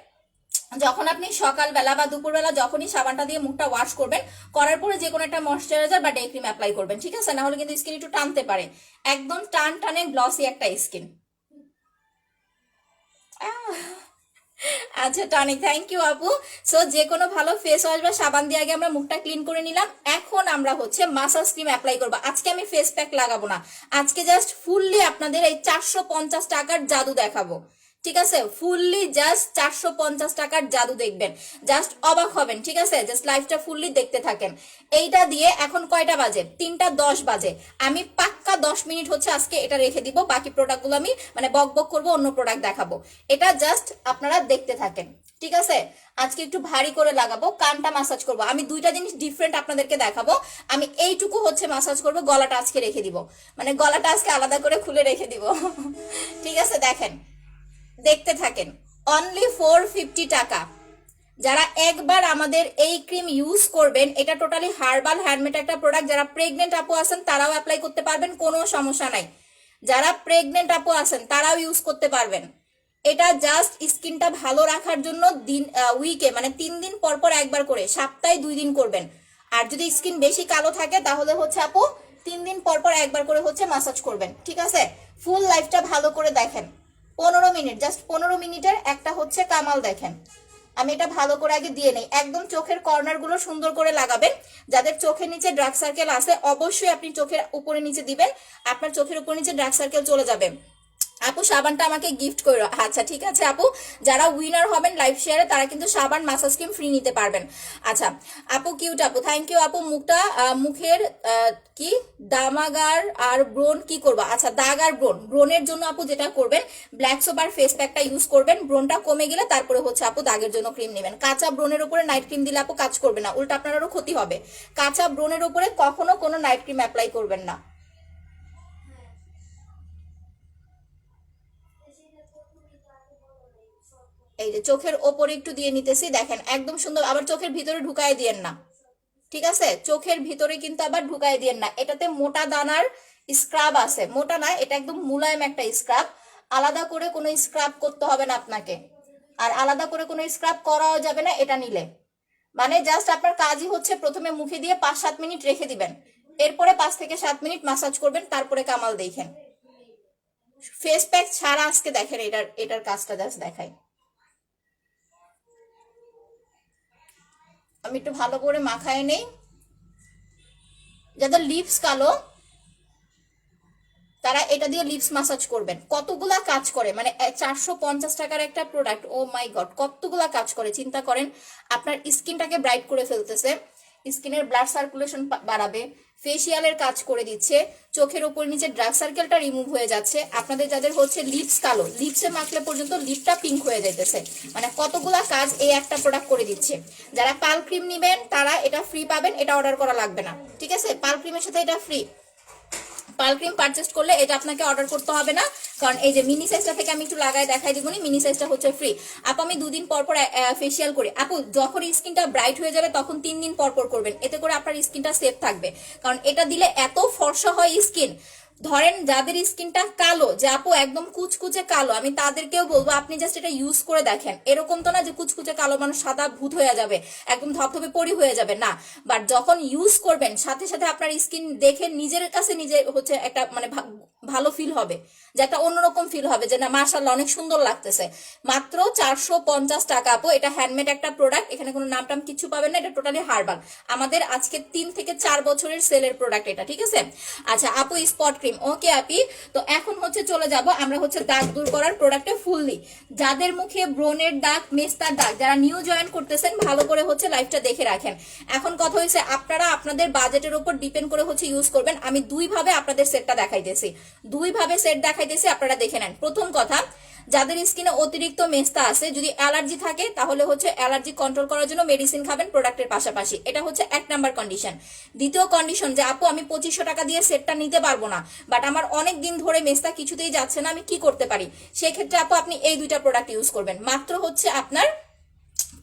Speaker 1: যখন আপনি সকালবেলা বা দুপুরবেলা যখনই সাবানটা দিয়ে মুখটা ওয়াশ করবেন, করার পরে যে কোনো একটা ময়শ্চারাইজার বা ডে ক্রিম অ্যাপ্লাই করবেন, ঠিক আছে? না হলে কিন্তু স্কিন একটু টানতে পারে, একদম টান টানে গ্লসি একটা স্কিন। আচ্ছা টনিক, থ্যাংক ইউ আপু। সো যে কোনো ভালো ফেস ওয়াশ বা সাবান দিয়ে আগে আমরা মুখটা ক্লিন করে নিলাম, এখন আমরা হচ্ছে মাসাজ ক্রিম অ্যাপ্লাই করবো। আজকে আমি ফেস প্যাক লাগাবো না, আজকে জাস্ট ফুললি আপনাদের এই 450 টাকার জাদু দেখাবো, ঠিক আছে? ফুললি জাস্ট 450 টাকার জাদু দেখবেন, জাস্ট অবাক হবেন, ঠিক আছে? জাস্ট লাইফটা ফুললি দেখতে থাকেন। এইটা দিয়ে এখন কয়টা বাজে? 3টা 10 বাজে। আমি পাক্কা 10 মিনিট হচ্ছে আজকে এটা রেখে দিব, বাকি প্রোডাক্টগুলো আমি মানে বক বক করবো, অন্য প্রোডাক্ট দেখাবো। এটা জাস্ট আপনারা দেখতে থাকেন, ঠিক আছে? আজকে একটু ভারী করে লাগাবো, কানটা মাসাজ করবো। আমি 2টা জিনিস ডিফারেন্ট আপনাদেরকে দেখাবো। আমি এইটুকু হচ্ছে মাসাজ করবো, গলাটা আজকে রেখে দিব, মানে গলাটা আজকে আলাদা করে খুলে রেখে দিব, ঠিক আছে? দেখেন দেখতে থাকেন, অনলি 450 টাকা। যারা একবার আমাদের এই ক্রিম ইউজ করবেন, এটা টোটালি হার্বাল হ্যান্ডমেড একটা প্রোডাক্ট, যারা প্রেগনেন্ট আপু আছেন তারাও অ্যাপ্লাই করতে পারবেন, কোনো সমস্যা নাই। যারা প্রেগনেন্ট আপু আছেন তারাও ইউজ করতে পারবেন। এটা জাস্ট স্কিনটা ভালো রাখার জন্য উইকে মানে 3 দিন পর পর একবার করে, সপ্তাহে 2 দিন করবেন। আর যদি স্কিন বেশি কালো থাকে তাহলে হচ্ছে আপু 3 দিন পর পর একবার করে হচ্ছে মাসাজ করবেন, ঠিক আছে? ফুল লাইফটা ভালো করে দেখেন, 15 মিনিট, জাস্ট 15 মিনিটের একটা হচ্ছে কামাল দেখেন। আমি এটা ভালো করে আগে দিয়ে নেই, একদম চোখের কর্নার গুলো সুন্দর করে লাগাবেন। যাদের চোখের নিচে ডার্ক সার্কেল আছে অবশ্যই আপনি চোখের উপরে নিচে দিবেন, আপনার চোখের উপর নিচে ডার্ক সার্কেল চলে যাবে। আপু সাবানটা আমাকে গিফট করো। আচ্ছা ঠিক আছে আপু, যারা উইনার হবেন লাইভ শেয়ারে তারা কিন্তু সাবান মাসাজ ক্রিম ফ্রি নিতে পারবেন। আচ্ছা আপু, কিউট আপু, থ্যাংক ইউ আপু। মুখের কি দামাগার আর ব্রণ কি করবো? আচ্ছা দাগ আর ব্রণের জন্য আপু যেটা করবেন, ব্ল্যাক সোপ আর ফেস প্যাকটা ইউজ করবেন। ব্রণটা কমে গেলে তারপরে হচ্ছে আপু দাগের জন্য ক্রিম নেবেন। কাঁচা ব্রণের উপরে নাইট ক্রিম দিলে আপু কাজ করবে না, উল্টা আপনারও ক্ষতি হবে। কাঁচা ব্রণের উপরে কখনো কোনো নাইট ক্রিম অ্যাপ্লাই করবেন না। এই যে চোখের ওপরে একটু দিয়ে নিতেছি, দেখেন একদম সুন্দর। আবার চোখের ভিতরে ঢুকায় দিয়েন না, ঠিক আছে? চোখের ভিতরে কিন্তু আবার ঢুকায় দিয়েন না। এটাতে মোটা দানার স্ক্রাব আছে, মোটা না, এটা একদম মুলায়ম একটা স্ক্রাব। আলাদা করে কোনো স্ক্রাব করতে হবে না আপনাকে, আর আলাদা করে কোনো স্ক্রাব করাও যাবে না এটা নিলে। মানে জাস্ট আপনার কাজই হচ্ছে প্রথমে মুখে দিয়ে 5-7 মিনিট রেখে দিবেন, এরপরে 5 থেকে 7 মিনিট মাসাজ করবেন, তারপরে কামাল দেখেন। ফেস প্যাক ছাড়া আজকে দেখেন এটার এটার কাজটা জাস্ট দেখাই। আমি একটু ভালো করে মাখায় নেই। যাদের লিপস কালো তারা এটা দিয়ে লিপস মাসাজ করবেন। কতগুলা কাজ করে, মানে 450 টাকার একটা প্রোডাক্ট, ও মাই গড কতগুলা কাজ করে চিন্তা করেন। আপনার স্কিনটাকে ব্রাইট করে ফেলতেছে, স্কিনের ব্লাড সার্কুলেশন বাড়াবে, ফেসিয়ালের কাজ করে দিচ্ছে, চোখের উপর নিচে ডার্ক সার্কেলটা রিমুভ হয়ে যাচ্ছে। আপনাদের যাদের হচ্ছে লিপস কালো, লিপসে মাখলে পর্যন্ত লিপটা পিঙ্ক হয়ে যাইতেছে। মানে কতগুলা কাজ এই একটা প্রোডাক্ট করে দিচ্ছে। যারা পাল ক্রিম নিবেন তারা এটা ফ্রি পাবেন, এটা অর্ডার করা লাগবে না, ঠিক আছে? পাল ক্রিমের সাথে এটা ফ্রি। পাল ক্রিম পারচেস করলে এটা আপনাকে অর্ডার করতে হবে না, কারণ এই যে মিনি সাইজটা থেকে আমি একটু লাগাই দেখাই দিবনি, মিনি সাইজটা হচ্ছে ফ্রি। আপু আমি 2 দিন পর পর ফেসিয়াল করি। আপু যখন স্কিনটা ব্রাইট হয়ে যাবে তখন 3 দিন পর পর করবেন, এতে করে আপনার স্কিনটা সেফ থাকবে। কারণ এটা দিলে এত ফর্সা হয় স্কিন। ধরেন যাদের স্কিনটা কালো, যে আপু একদম কুচকুচে কালো, আমি তাদেরকেও বলবো আপনি জাস্ট এটা ইউজ করে দেখেন। এরকম তো না যে কুচকুচে কালো মানুষ সাদা ভূত হয়ে যাবে, একদম ধপধপে পরি হয়ে যাবে, না। বাট যখন ইউজ করবেন সাথে সাথে আপনার স্কিন দেখে নিজের কাছে নিজে হচ্ছে একটা মানে ভালো ফিল হবে, যে একটা অন্যরকম ফিল হবে যে না মাশাআল্লাহ অনেক সুন্দর লাগতেছে। মাত্র 450 টাকা আপু, এটা হ্যান্ডমেড একটা প্রোডাক্ট, এখানে কোনো নাম টাম কিছু পাবেন না, এটা টোটালি হার্বাল। আমাদের আজকে 3 থেকে 4 বছরের সেলের প্রোডাক্ট এটা, ঠিক আছে? আচ্ছা আপু স্পট ক্রিম, ওকে আপি। তো এখন হচ্ছে চলে যাব আমরা হচ্ছে দাগ দূর করার প্রোডাক্টে ফুললি। যাদের মুখে ব্রণের দাগ, মেস্তার দাগ, যারা নিউ জয়েন করতেছেন ভালো করে হচ্ছে লাইভটা দেখে রাখেন। এখন কথা হয়েছে আপনারা আপনাদের বাজেটের উপর ডিপেন্ড করে হচ্ছে ইউজ করবেন। আমি 2 ভাবে আপনাদের সেটটা দেখাইতেছি, 2 ভাবে সেট দেখাইতেছি, আপনারা দেখে নেন। প্রথম কথা, যাদের স্কিনে অতিরিক্ত মেস্তা আছে, যদি অ্যালার্জি থাকে তাহলে হচ্ছে অ্যালার্জি কন্ট্রোল করার জন্য মেডিসিন খাবেন প্রোডাক্টের পাশাপাশি, এটা হচ্ছে 1 নাম্বার কন্ডিশন। দ্বিতীয় কন্ডিশন, যে আপু আমি 2500 টাকা দিয়ে সেটটা নিতে পারবো না, বাট আমার অনেক দিন ধরে মেস্তা কিছুতেই যাচ্ছে না, আমি কি করতে পারি? সেক্ষেত্রে আপু আপনি এই 2টা প্রোডাক্ট ইউজ করবেন। মাত্র হচ্ছে আপনার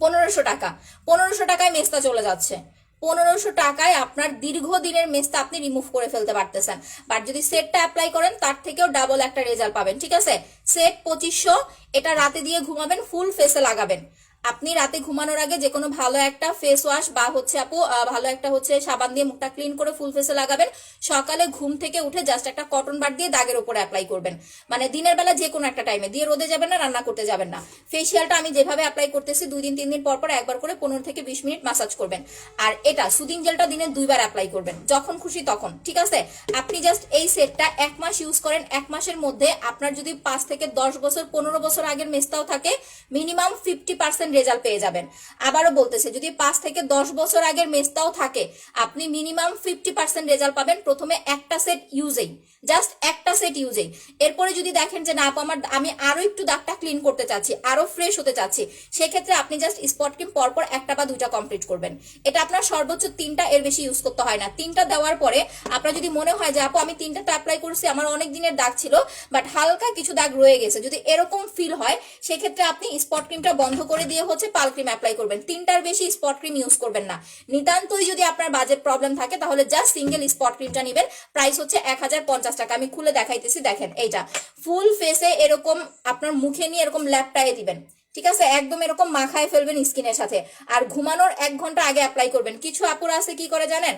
Speaker 1: 1500 টাকা, 1500 টাকায় মেস্তা চলে যাচ্ছে। 1500 টাকায় আপনার দীর্ঘদিনের মেস্তা আপনি রিমুভ করে ফেলতে পারতেছেন। বাট যদি সেটটা অ্যাপ্লাই করেন তার থেকেও ডাবল একটা রেজাল্ট পাবেন, ঠিক আছে? সেট 2500, এটা রাতে দিয়ে ঘুমাবেন, ফুল ফেসে লাগাবেন। আপনি রাতে ঘুমানোর আগে যে কোনো ভালো একটা ফেস ওয়াশ বা হচ্ছে আপু ভালো একটা হচ্ছে সাবান দিয়ে মুখটা ক্লিন করে ফুল ফেসে লাগাবেন। সকালে ঘুম থেকে উঠে জাস্ট একটা কটন বার দিয়ে দাগের উপরে অ্যাপ্লাই করবেন। মানে দিনের বেলা যে কোনো একটা টাইমে দিয়ে, রোদে যাবেন না, রান্না করতে যাবেন না। ফেসিয়ালটা আমি যেভাবে অ্যাপ্লাই করতেছি 2 দিন 3 দিন পর পর একবার করে 15 থেকে 20 মিনিট মাসাজ করবেন। আর এটা সুদিং জেলটা দিনে 2 বার অ্যাপ্লাই করবেন, যখন খুশি তখন, ঠিক আছে? আপনি জাস্ট এই সেটটা 1 মাস ইউজ করেন। 1 মাসের মধ্যে আপনার যদি 5 থেকে 10 বছর 15 বছর আগের মেস্তাও থাকে, মিনিমাম 50% রেজাল্ট পেয়ে যাবেন। আবারও বলতেছে, যদি 5 থেকে 10 বছর আগের মেস্তাও থাকে, আপনি মিনিমাম 50% রেজাল্ট পাবেন প্রথমে একটা সেট ইউজেই, জাস্ট একটা সেট ইউজেই। এরপরে যদি দেখেন যে না আপু আমি আরো একটু দাগটা ক্লিন করতে চাচ্ছি, আরো ফ্রেশ হতে চাচ্ছি, সেক্ষেত্রে আপনি জাস্ট স্পট ক্রিম পরপর 1টা বা 2টা কমপ্লিট করবেন। এটা আপনার সর্বোচ্চ 3টা, এর বেশি ইউজ করতে হয় না। 3টা দেওয়ার পরে আপনার যদি মনে হয় যে আপু আমি 3টাতে অ্যাপ্লাই করছি, আমার অনেক দিনের দাগ ছিল বাট হালকা কিছু দাগ রয়ে গেছে, যদি এরকম ফিল হয় সেক্ষেত্রে আপনি স্পট ক্রিমটা বন্ধ করে দিয়ে হচ্ছে পাল ক্রিম অ্যাপ্লাই করবেন। 3টার বেশি স্পট ক্রিম ইউজ করবেন না। নিতান্তই যদি আপনার বাজেট প্রবলেম থাকে তাহলে জাস্ট সিঙ্গেল স্পট ক্রিমটা নেবেন। প্রাইস হচ্ছে 1050 টাকা। আমি খুলে দেখাইতেছি, দেখেন এইটা ফুল ফেসে এরকম আপনার মুখে নিয়ে এরকম ল্যাপটায় দিবেন, ঠিক আছে? একদম এরকম মাখায় ফেলবেন স্কিনের সাথে। আর ঘুমানোর 1 ঘন্টা আগে অ্যাপ্লাই করবেন। কিছু আপুরা আছে কি করে জানেন,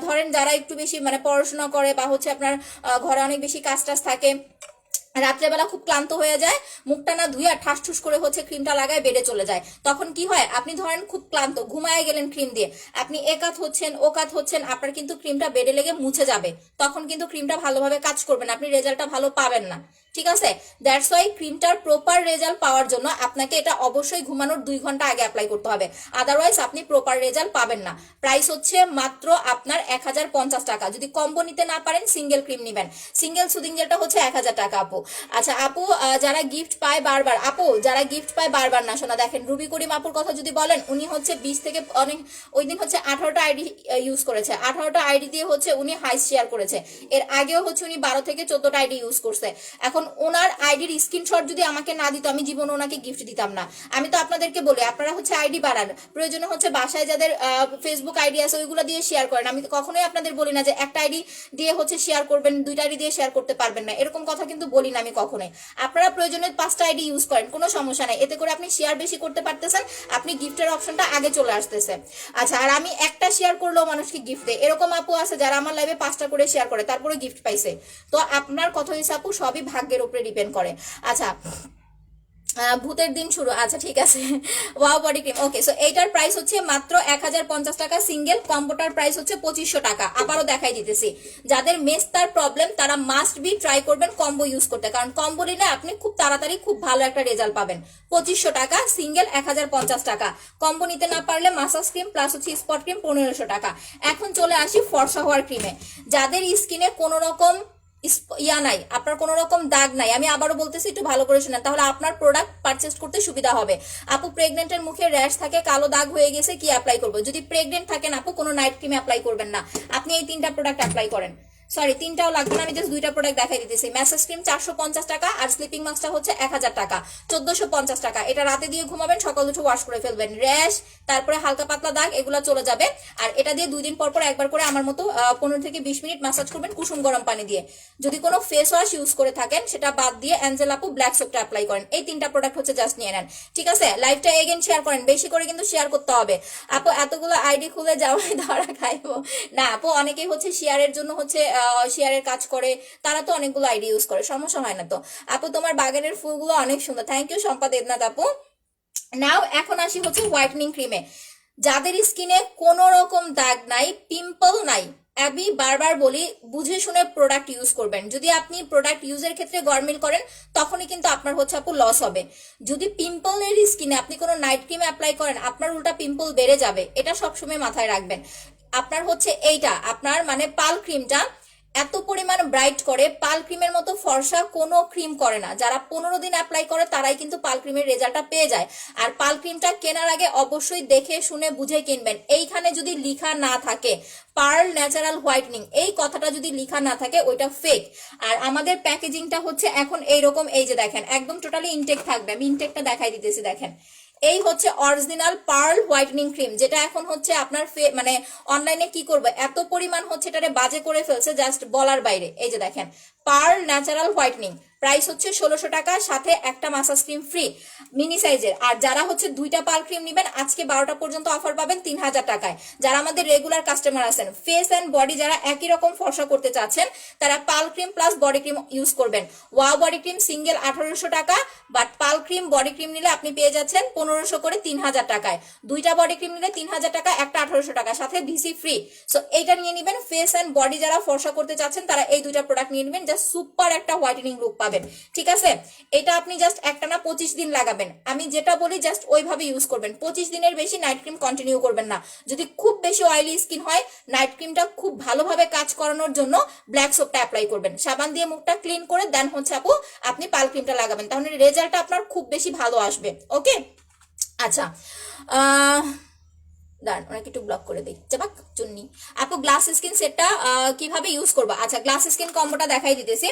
Speaker 1: ধরেন যারা একটু বেশি মানে পড়াশোনা করে বা হচ্ছে আপনার ঘরে অনেক বেশি কাজ টাজ থাকে, রাত্রেবেলা খুব ক্লান্ত হয়ে যায়, মুখটা না ধুয়ে ঠাস ঠুস করে হচ্ছে ক্রিমটা লাগায় বেডে চলে যায়। তখন কি হয়, আপনি ধরেন খুব ক্লান্ত, ঘুমায় গেলেন ক্রিম দিয়ে, আপনি একাত হচ্ছেন ওকাত হচ্ছেন, আপনার কিন্তু ক্রিমটা বেডে লেগে মুছে যাবে, তখন কিন্তু ক্রিমটা ভালোভাবে কাজ করবে না, আপনি রেজাল্টটা ভালো পাবেন না, ঠিক আছে, দ্যাটস ওয়াই ক্রিমটার প্রপার রেজাল্ট পাওয়ার জন্য আপনাকে এটা অবশ্যই ঘুমানোর 2 ঘন্টা আগে অ্যাপ্লাই করতে হবে, আদারওয়াইজ আপনি প্রপার রেজাল্ট পাবেন না। প্রাইস হচ্ছে মাত্র আপনার 1050 টাকা। যদি কম্বো নিতে না পারেন সিঙ্গেল ক্রিম নেবেন, সিঙ্গেল সুদিং জেলটা হচ্ছে 1000 টাকা আপু। আচ্ছা আপু, যারা গিফট পায় বারবার, আপু যারা গিফট পায় বারবার না শোনা, দেখেন রুবি করিম আপুর কথা যদি বলেন, উনি হচ্ছে 20 থেকে অনেক, ওই দিন হচ্ছে 18টা আইডি ইউজ করেছে, 18টা আইডি দিয়ে হচ্ছে উনি হাইস্ট শেয়ার করেছে। এর আগেও হচ্ছে উনি 12 থেকে 14টা আইডি ইউজ করছে। এখন ওনার আইডির স্ক্রিনশট যদি আমাকে না দিত, আমি জীবনে ওনাকে গিফট দিতাম না। আমি তো আপনাদেরকে বলি, আপনারা হচ্ছে আইডি বাড়ান, প্রয়োজনে হচ্ছে বাসায় যাদের ফেসবুক আইডি আছে ওইগুলো দিয়ে শেয়ার করেন। আমি কখনোই আপনাদের বলি না যে একটা আইডি দিয়ে হচ্ছে শেয়ার করবেন, 2টা আইডি দিয়ে শেয়ার করতে পারবেন না, এরকম কথা কিন্তু বলি না আমি কখনোই। আপনারা প্রয়োজনে 5টা আইডি ইউজ করেন, কোনো সমস্যা নাই, এতে করে আপনি শেয়ার বেশি করতে পারতেছেন, আপনি গিফটের অপশনটা আগে চলে আসতেছে। আচ্ছা, আর আমি একটা শেয়ার করলেও মানুষকে গিফট দেয়, এরকম আপু আছে যারা আমার লাইভে 5টা করে শেয়ার করে তারপরে গিফট পাইছে। তো আপনার কথা হয়েছে আপু, সবই ভাগ্যের উপরে ডিপেন্ড করে। আচ্ছা, ভূতের দিন শুরু, আচ্ছা ঠিক আছে। ওয়াও বডি ক্রিম, ওকে। সো এইটার প্রাইস হচ্ছে মাত্র 1050 টাকা সিঙ্গেল, কম্বোটার প্রাইস হচ্ছে 2500 টাকা। আবারও দেখাই দিতেছি, যাদের মেস্তার প্রবলেম তারা মাস্ট বি ট্রাই করবেন কম্বো ইউজ করতে, কারণ কম্বো নিলে আপনি খুব তাড়াতাড়ি খুব ভালো একটা রেজাল্ট পাবেন। 2500 টাকা সিঙ্গেল, 1050 টাকা। কম্বো নিতে না পারলে মাসাজ ক্রিম প্লাস হচ্ছে স্পট ক্রিম 1500 টাকা। এখন চলে আসি ফর্সা হওয়ার ক্রিমে। যাদের স্কিনে কোনো রকম ইয়া নাই, আপনার কোনো রকম দাগ নাই, আমি আবারও বলতেছি একটু ভালো করে শুনেন, তাহলে আপনার প্রোডাক্ট পারচেজ করতে সুবিধা হবে। আপু প্রেগনেন্টের মুখে র্যাশ থাকে, কালো দাগ হয়ে গেছে, কি অ্যাপ্লাই করবো? যদি প্রেগনেন্ট থাকেন আপু, কোনো নাইট ক্রিম অ্যাপ্লাই করবেন না, আপনি এই 3টা প্রোডাক্ট অ্যাপ্লাই করেন। সরি, 3টাও লাগবে না, আমি জাস্ট 2টা প্রোডাক্ট দেখাই দিতেছি। ম্যাসেজ ক্রিম 450 টাকা, আর স্লিপিং মাস্কটা হচ্ছে 1000 টাকা, 1450 টাকা। এটা রাতে দিয়ে ঘুমাবেন, সকাল উঠে ওয়াশ করে ফেলবেন, র্যাশ তারপরে হালকা পাতলা দাগ এগুলো চলে যাবে। আর এটা দিয়ে 2 দিন পর পর একবার করে আমার মতো 15 থেকে 20 মিনিট ম্যাসাজ করবেন কুসুম গরম পানি দিয়ে। যদি কোনো ফেস ওয়াশ ইউজ করে থাকেন সেটা বাদ দিয়ে অ্যাঞ্জেল আপু ব্ল্যাক সোপটা অ্যাপ্লাই করেন। এই 3টা প্রোডাক্ট হচ্ছে জাস্ট নিয়ে নেন, ঠিক আছে? লাইভটা এগেন শেয়ার করেন, বেশি করে কিন্তু শেয়ার করতে হবে। আপু এতগুলো আইডি খুলে যাওয়াই ধরা খাইবো না আপু, অনেকেই হচ্ছে শেয়ারের জন্য হচ্ছে শেয়ারের কাজ করে, তারা তো অনেকগুলো আইডি ইউজ করে, সমস্যা হয় না তো। আপু তোমার বাগানের ফুলগুলো অনেক সুন্দর, থ্যাংক ইউ শম্পা দেবনাথ আপু। নাও এখন আসি হচ্ছে হোয়াইটনিং ক্রিমে। যাদের স্কিনে কোনো রকম দাগ নাই, পিম্পল নাই, আমি বারবার বলি বুঝে শুনে প্রোডাক্ট ইউজ করবেন। যদি আপনি প্রোডাক্ট ইউজের ক্ষেত্রে গরমিল করেন তখনই কিন্তু আপনার হচ্ছে আপু লস হবে। যদি পিম্পলের স্কিনে আপনি কোনো নাইট ক্রিম অ্যাপ্লাই করেন আপনার উল্টা পিম্পল বেড়ে যাবে, এটা সবসময় মাথায় রাখবেন। আপনার হচ্ছে এইটা আপনার মানে পাল ক্রিমটা এত পরিমাণ ব্রাইট করে, পাল ক্রিমের মতো ফর্সা কোনো ক্রিম করে না। যারা 15 দিন অ্যাপ্লাই করে তারাই কিন্তু পাল ক্রিমের রেজাল্টটা পেয়ে যায়। আর পাল ক্রিমটা কেনার আগে অবশ্যই দেখে শুনে বুঝে কিনবেন। এইখানে যদি লেখা না থাকে পার্ল ন্যাচারাল হোয়াইটনিং, এই কথাটা যদি লেখা না থাকে ওইটা ফেক। আর আমাদের প্যাকেজিংটা হচ্ছে এখন এইরকম, এই যে দেখেন একদম টোটালি ইনটেক থাকবে, আমি ইনটেকটা দেখাই দিতেছি। দেখেন এই হচ্ছে অরিজিনাল পার্ল হোয়াইটনিং ক্রিম, যেটা এখন হচ্ছে আপনার মানে অনলাইনে কি করবে এত পরিমাণ হচ্ছে এটারে বাজে করে ফেলছে জাস্ট বলার বাইরে। এই যে দেখেন পার্ল ন্যাচারাল হোয়াইটনিং, প্রাইস হচ্ছে 1600 টাকা, সাথে একটা মাসাজ ক্রিম ফ্রি মিনি সাইজের। আর যারা হচ্ছে 2টা পার্ল ক্রিম নেবেন আজকে 12টা পর্যন্ত অফার পাবেন 3000 টাকায়। যারা আমাদের রেগুলার কাস্টমার আছেন, ফেস অ্যান্ড বডি যারা একই রকম ফর্সা করতে চাচ্ছেন তারা pearl cream plus body cream use করবেন। ওয়াও বডি ক্রিম সিঙ্গেল 1800 টাকা, but pearl cream body cream নিলে আপনি পেয়ে যাচ্ছেন 1500 করে 3000 টাকায়। 2টা বডি ক্রিম নিলে 3000 টাকা, একটা 1800 টাকা, সাথে ভিসি ফ্রি। সো এইটা নিয়ে নেবেন। ফেস অ্যান্ড বডি যারা ফর্সা করতে চাচ্ছেন তারা এই 2টা প্রোডাক্ট নিয়ে নেবেন, জাস্ট সুপার একটা হোয়াইটেনিং লুক পাবেন, ঠিক আছে? এটা আপনি জাস্ট একটা না 25 দিন লাগাবেন। আমি যেটা বলি জাস্ট ওইভাবে ইউজ করবেন, 25 দিনের বেশি নাইট ক্রিম কন্টিনিউ করবেন না। যদি খুব বেশি অয়েলি স্কিন হয় নাইট ক্রিমটা খুব ভালোভাবে কাজ করানোর জন্য ব্ল্যাক সোপটা অ্যাপ্লাই করবেন, সাবান দিয়ে মুখটা ক্লিন করে দেন হচ্ছে আপু আপনি পাল ক্রিমটা লাগাবেন, তাহলে রেজাল্টটা আপনার খুব বেশি ভালো আসবে। ওকে আচ্ছা, দাঁড়ান ওনাকে একটু ব্লক করে দিই। চাপাক চুন্নি আপু গ্লাস স্কিন সেটটা কিভাবে ইউজ করবো? আচ্ছা, গ্লাস স্কিন কম্বোটা দেখাই দিতেছি।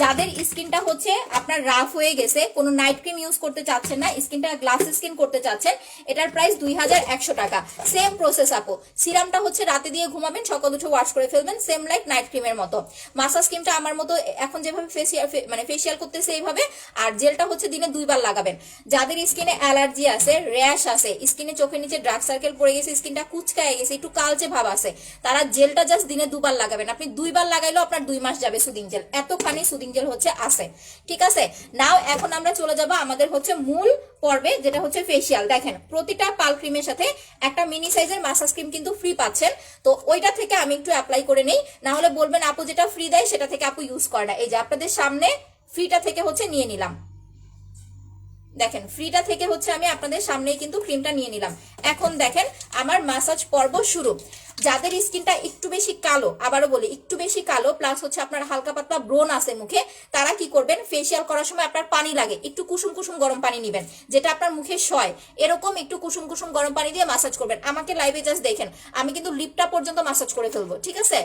Speaker 1: যাদের স্কিনটা হচ্ছে আপনার রাফ হয়ে গেছে, কোনো নাইট ক্রিম ইউজ করতে চাচ্ছেন না, স্কিনটা গ্লাস স্কিন করতে চাচ্ছেন, এটার প্রাইস 2100 টাকা। সেম প্রসেস আপু, সিরামটা হচ্ছে রাতে দিয়ে ঘুমাবেন, সকাল উঠে ওয়াশ করে ফেলবেন, সেম লাইক নাইট ক্রিমের মতো। মাসাজ ক্রিমটা আমার মতো এখন যেভাবে ফেসিয়াল করতেছে এইভাবে, আর জেলটা হচ্ছে দিনে 2 বার লাগাবেন। যাদের স্কিনে অ্যালার্জি আছে, র্যাশ আছে, স্কিনে চোখের নিচে ডার্ক সার্কেল পড়ে গেছে, স্কিনটা কুচকায় গেছে, একটু কালচে ভাব আছে, তারা জেলটা জাস্ট দিনে 2 বার লাগাবেন। আপনি 2 বার লাগাইলেও আপনার 2 মাস যাবে সুদিং জেল, এতখানি সুদিং জেল হচ্ছে আছে, ঠিক আছে? নাও এখন আমরা চলে যাব আমাদের হচ্ছে মূল পর্বে, যেটা হচ্ছে ফেসিয়াল। দেখেন প্রতিটা পাল ক্রিমের সাথে একটা মিনি সাইজের মাসাজ ক্রিম কিন্তু ফ্রি পাচ্ছেন, তো ওইটা থেকে আমি একটু অ্যাপ্লাই করে নেই, না হলে বলবেন আপু যেটা ফ্রি দেয় সেটা থেকে আপু ইউজ করে না। এই যে আপনাদের সামনে ফ্রিটা থেকে হচ্ছে নিয়ে নিলাম, দেখেন ফ্রিটা থেকে হচ্ছে আমি আপনাদের সামনেই কিন্তু ক্রিমটা নিয়ে নিলাম। এখন দেখেন আমার ম্যাসাজ পর্ব শুরু। যাদের স্কিনটা একটু বেশি কালো, আবারও বলি একটু বেশি কালো, প্লাস হচ্ছে আপনার হালকা পাতলা ব্রণ আছে মুখে, তারা কি করবেন, ফেসিয়াল করার সময় আপনার পানি লাগে, একটু কুসুম কুসুম গরম পানি নেবেন, যেটা আপনার মুখে সয়, এরকম একটু কুসুম কুসুম গরম পানি দিয়ে ম্যাসাজ করবেন। আমাকে লাইভে জাস্ট দেখেন, আমি কিন্তু লিপটা পর্যন্ত ম্যাসাজ করে ফেলবো, ঠিক আছে?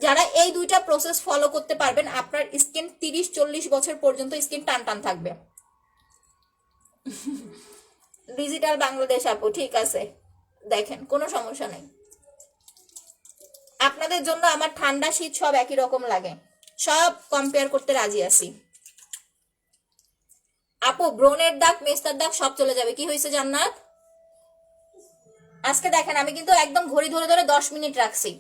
Speaker 1: যারা এই দুইটা প্রসেস ফলো করতে পারবেন, আপনার স্কিন 30-40 বছর পর্যন্ত স্কিন টান টান থাকবে। ডিজিটাল বাংলাদেশ আপু, ঠিক আছে, দেখেন কোনো সমস্যা নেই। আপনাদের জন্য আমার ঠান্ডা শীত সব একই রকম লাগে, সব কম্পেয়ার করতে রাজি আছি। আপু ব্রণের দাগ, মেস্তার দাগ সব চলে যাবে। কি হয়েছে জান্নাত? আজকে দেখেন আমি কিন্তু একদম ঘড়ি ধরে ধরে 10 মিনিট রাখছি।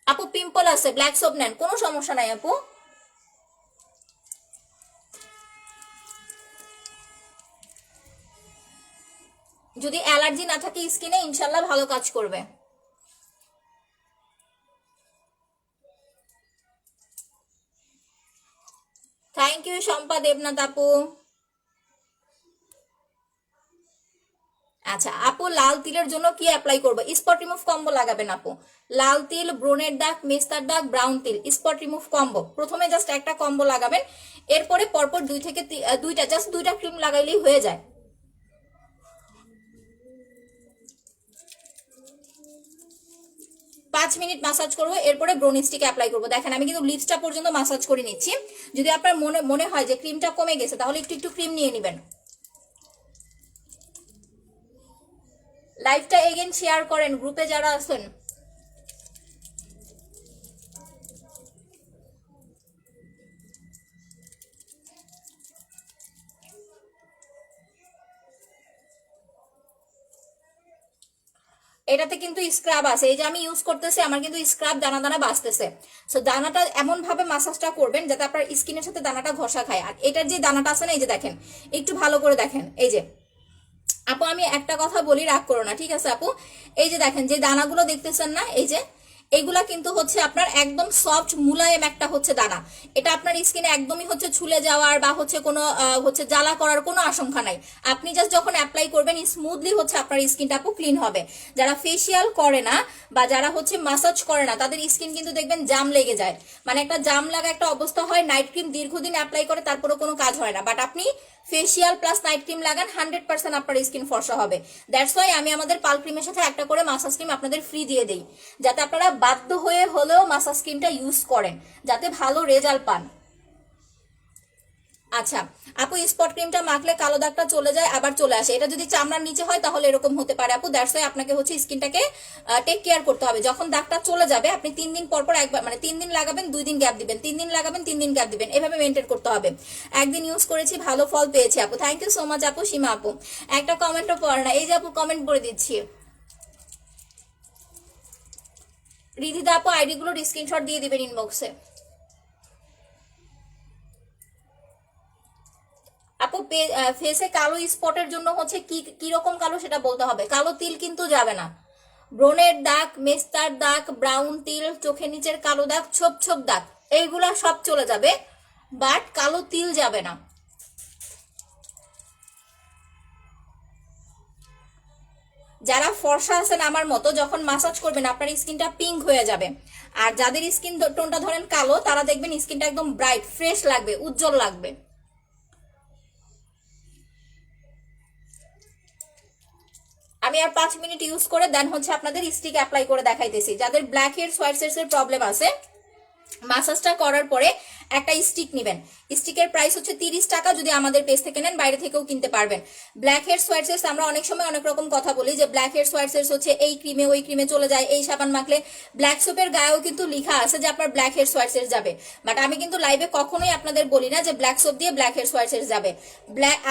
Speaker 1: আপু পিম্পল আছে, ব্ল্যাক সোপ নেন, কোনো সমস্যা নাই আপু। যদি অ্যালার্জি না থাকে স্কিনে, ইনশাল্লাহ ভালো কাজ করবে। থ্যাংক ইউ শম্পা দেবনাথ আপু। আচ্ছা আপু, লাল তিলের জন্য কি অ্যাপ্লাই করবো? স্পট রিমুভ কম্বো লাগাবেন আপু। লাল তিল, ব্রণের দাগ, মেস্তার দাগ, ব্রাউন তিল, স্পট রিমুভ কম্বো। প্রথমে জাস্ট একটা কম্বো লাগাবেন, এরপরে পরপর দুইটা জাস্ট দুইটা ক্রিম লাগাইলেই হয়ে যায়। 5 মিনিট ম্যাসাজ করবো, এরপরে ব্রোন স্টিক অ্যাপ্লাই করবো। দেখেন আমি কিন্তু লিপসটা পর্যন্ত ম্যাসাজ করে নিচ্ছি। যদি আপনার মনে হয় যে ক্রিমটা কমে গেছে, তাহলে একটু একটু ক্রিম নিয়ে নেবেন। লাইভটা এগেন শেয়ার করেন গ্রুপে যারা আছেন। এটাতে কিন্তু স্ক্রাব আছে, এই যে আমি ইউজ করতেছি, আমার কিন্তু স্ক্রাব দানা দানা বাঁচতেছে। সো দানাটা এমন ভাবে মাসাজটা করবেন যাতে আপনার স্কিনের সাথে দানাটা ঘষা খায়। আর এটার যে দানাটা আছে না, এই যে দেখেন, একটু ভালো করে দেখেন, এই যে আপু আমি একটা কথা বলি, রাগ করো না, ঠিক আছে আপু? এই যে দেখেন যে দানাগুলো দেখতেছেন না, এই যে এগুলা কিন্তু হচ্ছে আপনার একদম সফট মুলায়েম একটা হচ্ছে দানা। এটা আপনার স্কিনে একদমই হচ্ছে ছুলে যাওয়ার বা হচ্ছে কোনো হচ্ছে জ্বালা করার কোনো আশঙ্কা নাই। আপনি জাস্ট যখন অ্যাপ্লাই করবেন, স্মুথলি হচ্ছে আপনার স্কিনটা আপু ক্লিন হবে। যারা ফেসিয়াল করে না বা যারা হচ্ছে মাসাজ করে না, তাদের স্কিন কিন্তু দেখবেন জাম লেগে যায়, মানে একটা জাম লাগা একটা অবস্থা হয়। নাইট ক্রিম দীর্ঘদিন অ্যাপ্লাই করে তারপরে কোনো কাজ হয় না, বাট আপনি ফেসিয়াল প্লাস নাইট ক্রিম লাগান, 100% আপনার স্কিন ফর্সা হবে। দ্যাটস ওয়াই আমি আমাদের পাল ক্রিমের সাথে একটা করে মাসাজ ক্রিম আপনাদের ফ্রি দিয়ে দেই, যাতে আপনারা বাধ্য হয়ে হলেও মাসাজ ক্রিমটা ইউজ করেন, যাতে ভালো রেজাল্ট পান। আচ্ছা আপু, স্পট ক্রিমটা মাখলে কালো দাগটা চলে যায় আবার চলে আসে, এটা যদি চামড়ার নিচে হয় তাহলে এরকম হতে পারে আপু। দ্যাটস ওয়াই আপনাকে হচ্ছে স্কিনটাকে টেক কেয়ার করতে হবে। যখন দাগটা চলে যাবে, আপনি 3 দিন পর পর একবার, মানে 3 দিন লাগাবেন 2 দিন গ্যাপ দিবেন, 3 দিন লাগাবেন 3 দিন গ্যাপ দিবেন, এভাবে মেনটেন করতে হবে। একদিন ইউজ করেছি, ভালো ফল পেয়েছি আপু। থ্যাংক ইউ সো মাচ আপু। সীমা আপু একটা কমেন্টও পড়ে না, এই যে আপু কমেন্ট করে দিচ্ছি। রিধিদা আপু আইডি গুলোর স্ক্রিনশট দিয়ে দিবেন ইনবক্সে। আপু ফেসে কালো স্পটের জন্য হচ্ছে কি কি রকম কালো সেটা বলতে হবে। কালো তিল কিন্তু যাবে না, ব্রণের দাগ, মেস্তার দাগ, ব্রাউন তিল, চোখের নিচের কালো দাগ, ছোপ ছোপ দাগ, এইগুলা সব চলে যাবে, বাট কালো তিল যাবে না। যারা ফর্সা আছেন আমার মতো, যখন মাসাজ করবেন আপনার স্কিনটা পিঙ্ক হয়ে যাবে। আর যাদের স্কিন টোনটা ধরেন কালো, তারা দেখবেন স্কিনটা একদম ব্রাইট ফ্রেশ লাগবে, উজ্জ্বল লাগবে। আমি আর 5 মিনিট ইউজ করে দেন হচ্ছে আপনাদের স্টিক অ্যাপ্লাই করে দেখাইতেছি। যাদের ব্ল্যাক হেডস হোয়াইট হেডস এর প্রবলেম আছে, মাসাজটা করার পরে একটা স্টিক নেবেন। স্টিকের প্রাইস হচ্ছে 30 টাকা, যদি আমাদের পেজ থেকে নেন, বাইরে থেকেও কিনতে পারবেন। ব্ল্যাক হেডস হোয়াইট হেডস, আমরা অনেক সময় অনেক রকম কথা বলি যে ব্ল্যাক হেডস হোয়াইট হেডস হচ্ছে এই ক্রিমে ওই ক্রিমে চলে যায়, এই সাবান মাখলে। ব্ল্যাক সোপের গায়েও কিন্তু লেখা আছে যে আপনার ব্ল্যাক হেডস হোয়াইট হেডস যাবে, বাট আমি কিন্তু লাইভে কখনোই আপনাদের বলি না যে ব্ল্যাক সোপ দিয়ে ব্ল্যাক হেডস হোয়াইট হেডস যাবে।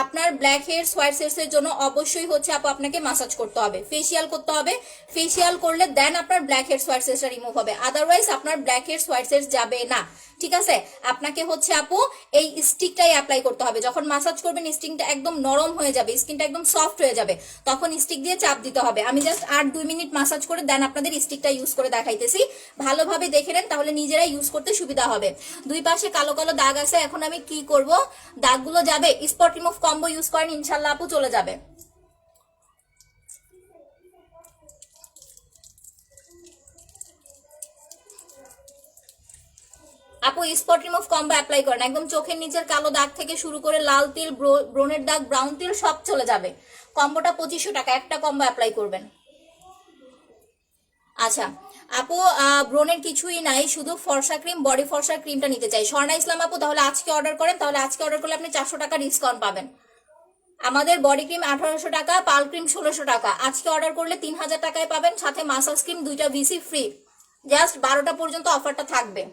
Speaker 1: আপনার ব্ল্যাক হেডস হোয়াইট হেডস এর জন্য অবশ্যই হচ্ছে আপু আপনাকে মাসাজ করতে হবে, ফেসিয়াল করতে হবে। ফেসিয়াল করলে দেন আপনার ব্ল্যাক হেডস হোয়াইট হেডসটা রিমুভ হবে, আদারওয়াইজ আপনার ব্ল্যাক হেডস হোয়াইট হেডস যাবে না, ঠিক আছে? আপনাকে হচ্ছে আপু এই স্টিকটাই অ্যাপ্লাই করতে হবে। যখন মাসাজ করবেন স্কিনটা একদম নরম হয়ে যাবে, স্কিনটা একদম সফট হয়ে যাবে, তখন স্টিক দিয়ে চাপ দিতে হবে। আমি জাস্ট 8-2 মিনিট মাসাজ করে দেন আপনাদের স্টিকটা ইউজ করে দেখাইতেছি, ভালোভাবে দেখে নেন, তাহলে নিজেরাই ইউজ করতে সুবিধা হবে। দুই পাশে কালো কালো দাগ আছে, এখন আমি কি করব, দাগগুলো যাবে। স্পট রিমুভ কম্বো ইউজ করেন, ইনশাল্লাহ আপু চলে যাবে। আপু স্পট রিমুভ কম্বো অ্যাপ্লাই করেন, একদম চোখের নিচের কালো দাগ থেকে শুরু করে লাল তিল, ব্রণের দাগ, ব্রাউন তিল সব চলে যাবে। কম্বোটা 2500 টাকা, একটা কম্বো অ্যাপ্লাই করবেন। আচ্ছা আপু, ব্রণের কিছুই নাই, শুধু ফর্সা ক্রিম, বডি ফর্সা ক্রিমটা নিতে চাই। স্বর্ণা ইসলাম আপু, তাহলে আজকে অর্ডার করেন, তাহলে আজকে অর্ডার করলে আপনি 400 টাকা ডিসকাউন্ট পাবেন। আমাদের বডি ক্রিম 1800 টাকা, পাল ক্রিম 1600 টাকা, আজকে অর্ডার করলে 3000 টাকায় পাবেন, সাথে মাসাজ ক্রিম 2টা ভিসি ফ্রি। জাস্ট 12টা পর্যন্ত অফারটা থাকবে।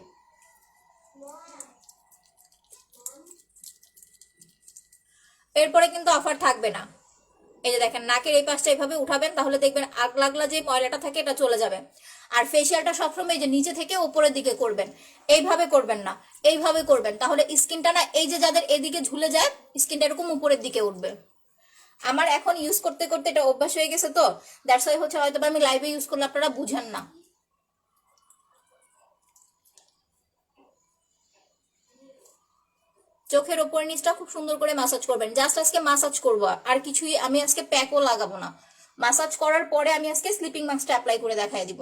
Speaker 1: এরপরে কিন্তু অফার থাকবে না। এই যে দেখেন, নাকের এই পাশটা এইভাবে উঠাবেন, তাহলে দেখবেন আগ লাগলা যে ময়লাটা থাকে এটা চলে যাবে। আর ফেসিয়ালটা সবসময় এই যে নিচে থেকে উপরের দিকে করবেন, এইভাবে করবেন না, এইভাবে করবেন, তাহলে স্কিনটা না, এই যে যাদের এদিকে ঝুলে যায় স্কিনটা এরকম উপরের দিকে উঠবে। আমার এখন ইউজ করতে করতে এটা অভ্যাস হয়ে গেছে, তো দ্যাটস ওয়াই হচ্ছে হয়তো আমি লাইভে ইউজ করলে আপনারা বুঝেন না। চোখের ওপর নিচটা খুব সুন্দর করে মাসাজ করবেন। জাস্ট আজকে মাসাজ করবো, আর কিছুই আমি আজকে প্যাকও লাগাবো না। মাসাজ করার পরে আমি আজকে স্লিপিং মাস্কটা অ্যাপ্লাই করে দেখাই দিব।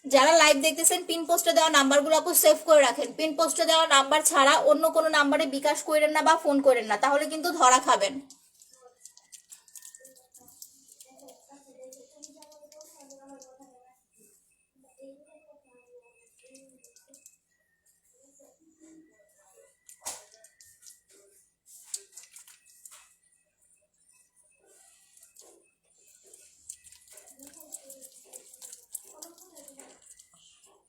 Speaker 1: যারা লাইভ দেখতেছেন পিন পোস্টে দেওয়া নাম্বারগুলো আপু সেভ করে রাখেন। পিন পোস্টে দেওয়া নাম্বার ছাড়া অন্য কোনো নাম্বারে বিকাশ করেন না বা ফোন করেন না, তাহলে কিন্তু ধরা খাবেন।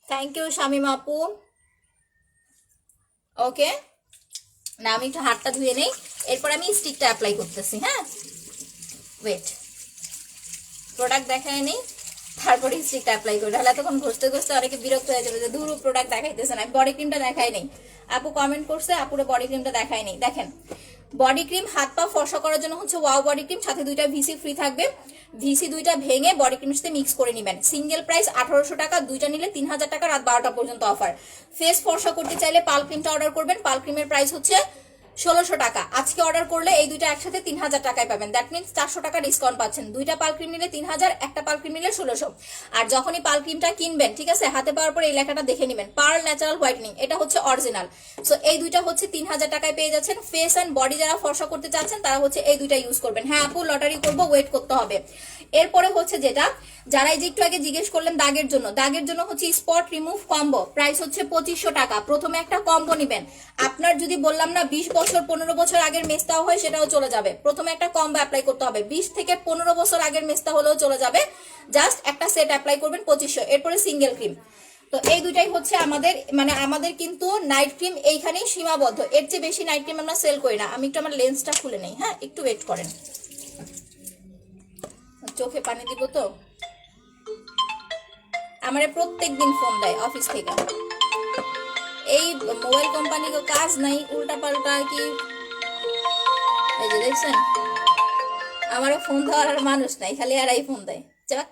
Speaker 1: থ্যাংক ইউ শামিম আপু। ওকে, না আমি একটু হাতটা ধুয়ে নেই, এরপর আমি স্টিকটা অ্যাপ্লাই করতেছি। হ্যাঁ ওয়েট, প্রোডাক্ট দেখায় নেই, তারপরে স্টিকটা অ্যাপ্লাই করি, তাহলে তখন ঘষতে ঘষতে অনেকে বিরক্ত হয়ে যাবে যে ধুরু প্রোডাক্ট দেখাইতেছে না। বডি ক্রিমটা দেখাই নেই, আপু কমেন্ট করছে আপুরে বডি ক্রিমটা দেখাই নেই। দেখেন বডি ক্রিম হাত পা ফর্সা করার জন্য হচ্ছে ওয়াও বডি ক্রিম, সাথে 2টা ভিসি ফ্রি থাকবে। ভিসি 2টা ভেঙে বডি ক্রিমের সাথে মিক্স করে নেবেন। সিঙ্গেল প্রাইস 1800 টাকা, 2টা নিলে 3000 টাকা, রাত 12টা পর্যন্ত অফার। ফেস ফর্সা করতে চাইলে পাল ক্রিমটা অর্ডার করবেন, পাল ক্রিমের প্রাইস হচ্ছে 1600 টাকা। আজকে অর্ডার করলে এই 2টা একসাথে 3000 টাকায় পাবেন, দ্যাট মিনস 400 টাকা ডিসকাউন্ট পাচ্ছেন। 2টা পাল ক্রিম নিলে 3000, একটা পাল ক্রিম নিলে 1600। আর যখনই পাল ক্রিমটা কিনবেন, ঠিক আছে, হাতে পাওয়ার পরে এই লেখাটা দেখে নেবেন, পার্ল ন্যাচারাল হোয়াইটনিং, এটা হচ্ছে অরিজিনাল। সো এই 2টা হচ্ছে 3000 টাকায় পেয়ে যাচ্ছেন। ফেস এন্ড বডি যারা ফর্সা করতে চাচ্ছেন তারা হচ্ছে এই 2টা ইউজ করবেন। হ্যাঁ আপু লটারি করবো, ওয়েট করতে হবে। এরপরে হচ্ছে যেটা, যারা এই যে একটু আগে জিজ্ঞেস করলেন দাগের জন্য, দাগের জন্য হচ্ছে স্পট রিমুভ কম্বো, প্রাইস হচ্ছে 2500 টাকা। প্রথমে একটা কম্বো নিবেন, আপনার যদি বললাম না 20 বছর 15 বছর আগের মেস্তাও হয় সেটাও চলে যাবে। প্রথমে একটা কম্বো অ্যাপ্লাই করতে হবে, 20 থেকে 15 বছর আগের মেস্তা হলেও চলে যাবে। জাস্ট একটা সেট অ্যাপ্লাই করবেন 2500। এরপরে সিঙ্গেল ক্রিম। তো এই দুটাই হচ্ছে আমাদের, মানে আমাদের কিন্তু নাইট ক্রিম এইখানেই সীমাবদ্ধ, এর চেয়ে বেশি নাইট ক্রিম আমরা সেল করি না। আমি একটু আমার লেন্সটা খুলে নেই, হ্যাঁ একটু ওয়েট করেন, চোখে পানি দিব। তো আমারে প্রত্যেকদিন ফোন দেয় অফিস থেকে, এই মোবাইল কোম্পানির কাজ নাই, উল্টা পাল্টা কি। এই যে দেখছেন, আমারও ফোন দেওয়ার আর মানুষ নাই, খালি এরাই ফোন দেয়। যাক,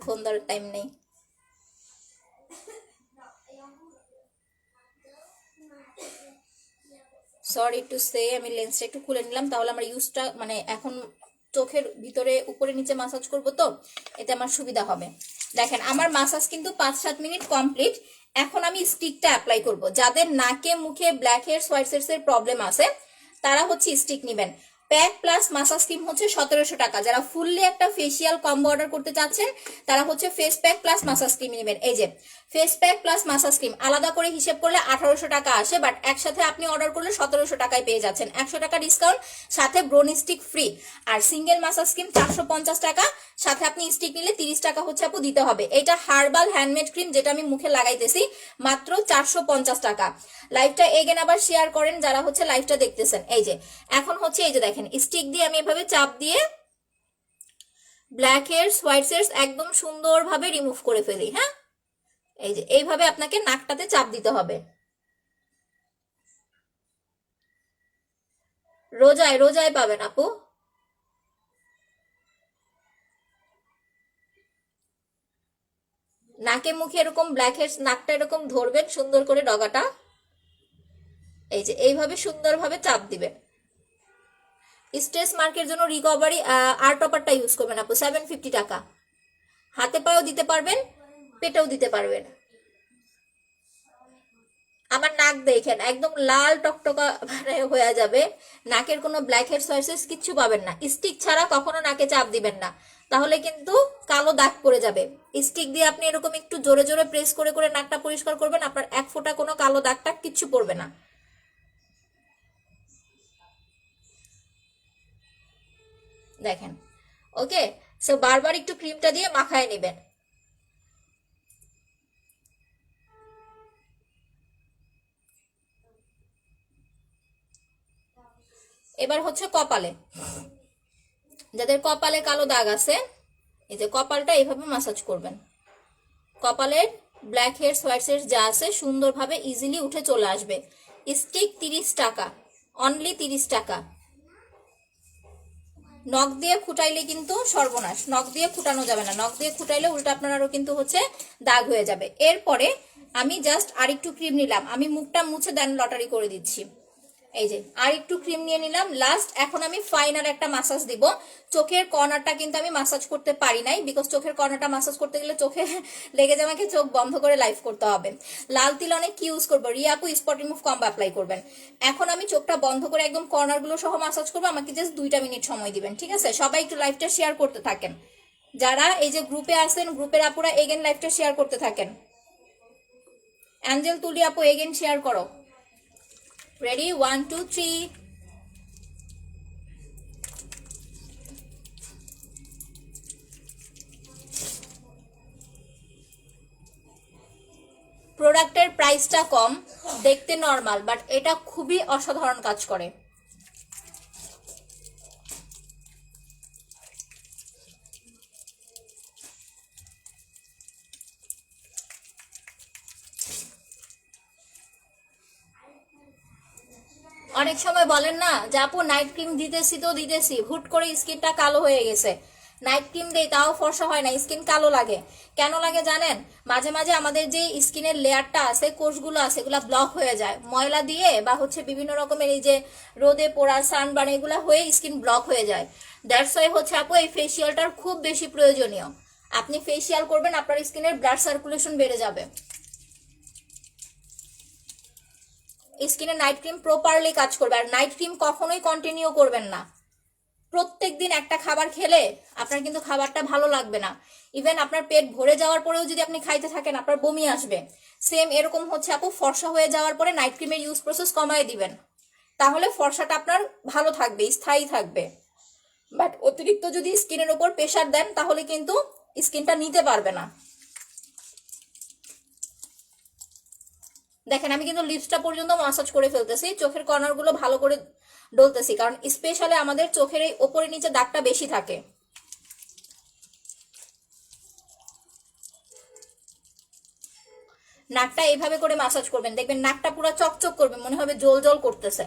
Speaker 1: ফোন দেওয়ার টাইম নেই। সরি টু সে, আমি লেন্সটা একটু খুলে নিলাম, তাহলে আমার ইউজটা মানে এখন চোখের ভিতরে উপরে নিচে মাসাজ করব, তো এতে আমার সুবিধা হবে। দেখেন আমার মাসাজ কিন্তু 5-7 মিনিট কমপ্লিট। এখন আমি স্টিকটা অ্যাপ্লাই করব। যাদের নাকে মুখে ব্ল্যাক হেয়ার হোয়াইট হেয়ারস এর প্রবলেম আছে তারা হচ্ছে স্টিক নেবেন। প্যাক প্লাস মাসাজ ক্রিম হচ্ছে 1700 টাকা। যারা ফুললি একটা ফেসিয়াল কম্বো অর্ডার করতে চাচ্ছেন তারা হচ্ছে face pack plus massage cream নেবেন। এই যে face pack plus massage cream আলাদা করে হিসেব করলে 1800 টাকা আসে, বাট একসাথে আপনি অর্ডার করলে 1700 টাকায় পেয়ে যাচ্ছেন। 100 টাকা ডিসকাউন্ট, সাথে ব্রোন স্টিক ফ্রি। আর সিঙ্গেল মাসাজ ক্রিম 450 টাকা, সাথে আপনি স্টিক নিলে 30 টাকা হচ্ছে আপু দিতে হবে। এটা হার্বাল হ্যান্ডমেড ক্রিম, যেটা আমি মুখে লাগাইতেছি, মাত্র 450 টাকা। লাইভটা এগেন আবার শেয়ার করেন যারা হচ্ছে লাইভটা দেখতেছেন। এই যে এখন হচ্ছে এই যে দেখেন স্টিক দিয়ে আমি এভাবে চাপ দিয়ে ব্ল্যাক হেয়ারস হোয়াইট হেয়ারস একদম সুন্দরভাবে রিমুভ করে ফেলি। হ্যাঁ এই যে এইভাবে আপনাকে নাকটাতে চাপ দিতে হবে। রোজায় রোজায় পাবেন আপু। নাকে মুখে এরকম ব্ল্যাক হেডস, নাকটা এরকম ধরবেন সুন্দর করে ডগাটা, এই যে এইভাবে সুন্দরভাবে চাপ দিবেন। স্ট্রেস মার্কের জন্য রিকভারি আর টপারটা ইউজ করবেন আপু, 750 টাকা। হাতে পায়েও দিতে পারবেন, পেটেও দিতে পারবেন। আমার নাক দেখেন একদম লাল টকটকা মানে হয়ে যাবে। নাকের কোনো ব্ল্যাক হেডস হোয়াইটস কিচ্ছু পাবেন না। স্টিক ছাড়া কখনো নাকে চাপ দিবেন না, তাহলে কিন্তু কালো দাগ পড়ে যাবে। স্টিক দিয়ে আপনি এরকম একটু জোরে জোরে প্রেস করে করে নাকটা পরিষ্কার করবেন, আপনার এক ফোঁটা কোনো কালো দাগটা কিচ্ছু পড়বে না। দেখেন, ওকে। সো বারবার একটু ক্রিমটা দিয়ে মাখায় নেবেন। এবার হচ্ছে কপালে, যাদের কপালে কালো দাগ আছে, এই যে কপালটা এইভাবে মাসাজ করবেন। কপালের ব্ল্যাক হেডস হোয়াইট হেডস যা আছে সুন্দরভাবে ইজিলি উঠে চলে আসবে। স্টিক 30 টাকা, অনলি 30 টাকা। নখ দিয়ে খুঁটাইলে কিন্তু সর্বনাশ, নখ দিয়ে খুঁটানো যাবে না, নখ দিয়ে খুঁটাইলে উল্টা আপনার আরো কিন্তু হচ্ছে দাগ হয়ে যাবে। এরপরে আমি জাস্ট আরেকটু ক্রিম নিলাম, আমি মুখটা মুছে দেন লটারি করে দিচ্ছি। এই যে আর একটু ক্রিম নিয়ে নিলাম লাস্ট। এখন আমি ফাইনাল একটা মাসাজ দিব। চোখের কর্নারটা কিন্তু আমি মাসাজ করতে পারি নাই, বিকজ চোখের কর্নারটা মাসাজ করতে গেলে চোখে লেগে যাবে, আমাকে চোখ বন্ধ করে লাইভ করতে হবে। লাল তিল অনেক কি ইউজ করবো, রিয়াপু স্পট রিমুভ কম্বো অ্যাপ্লাই করবেন। এখন আমি চোখটা বন্ধ করে একদম কর্নার গুলো সহ মাসাজ করবো, আমাকে জাস্ট 2টা মিনিট সময় দিবেন, ঠিক আছে? সবাই একটু লাইভটা শেয়ার করতে থাকেন, যারা এই যে গ্রুপে আছেন গ্রুপের আপুরা এগেন লাইভটা শেয়ার করতে থাকেন। অ্যাঞ্জেল তুলি আপু এগেন শেয়ার করো। রেডি, 1 2 3। প্রোডাক্টের প্রাইসটা কম, দেখতে নর্মাল, বাট এটা খুবই অসাধারণ কাজ করে। অনেক সময় বলেন না যে আপু নাইট ক্রিম দিতেছি তো দিতেছি, হুট করে স্কিনটা কালো হয়ে গেছে। নাইট ক্রিম দেই তাও ফর্সা হয় না, স্কিন কালো লাগে। কেন লাগে জানেন? মাঝে মাঝে আমাদের যে স্কিনের লেয়ারটা আছে, কোষগুলো আছে, এগুলা ব্লক হয়ে যায় ময়লা দিয়ে, বা হচ্ছে বিভিন্ন রকমের এই যে রোদে পোড়া সানবার্ন এগুলা হয়ে স্কিন ব্লক হয়ে যায়। দ্যাটস ওয়াই হচ্ছে আপু এই ফেসিয়ালটার খুব বেশি প্রয়োজনীয়। আপনি ফেসিয়াল করবেন, আপনার স্কিনের ব্লাড সার্কুলেশন বেড়ে যাবে। স্কিনে নাইট ক্রিম প্রপারলি কাজ করবে। আর নাইট ক্রিম কখনোই কন্টিনিউ করবেন না। প্রত্যেকদিন একটা খাবার খেলে আপনার কিন্তু খাবারটা ভালো লাগবে না। ইভেন আপনার পেট ভরে যাওয়ার পরেও যদি আপনি খাইতে থাকেন আপনার বমি আসবে। সেম এরকম হচ্ছে আপু ফর্সা হয়ে যাওয়ার পরে নাইট ক্রিমের ইউজ প্রসেস কমায় দিবেন, তাহলে ফর্সাটা আপনার ভালো থাকবে, স্থায়ী থাকবে। বাট অতিরিক্ত যদি স্কিনের উপর প্রেশার দেন তাহলে কিন্তু স্কিনটা নিতে পারবে না। দেখেন আমি কিন্তু লিপসটা পর্যন্ত মাসাজ করে ফেলতেছি, চোখের কর্নার গুলো ভালো করে ডলতেছি, কারণ স্পেশালি আমাদের চোখের এই ওপরে নিচে দাগটা বেশি থাকে। নাকটা এইভাবে করে মাসাজ করবেন, দেখবেন নাকটা পুরো চকচক করবে, মনে হবে জল জল করতেছে।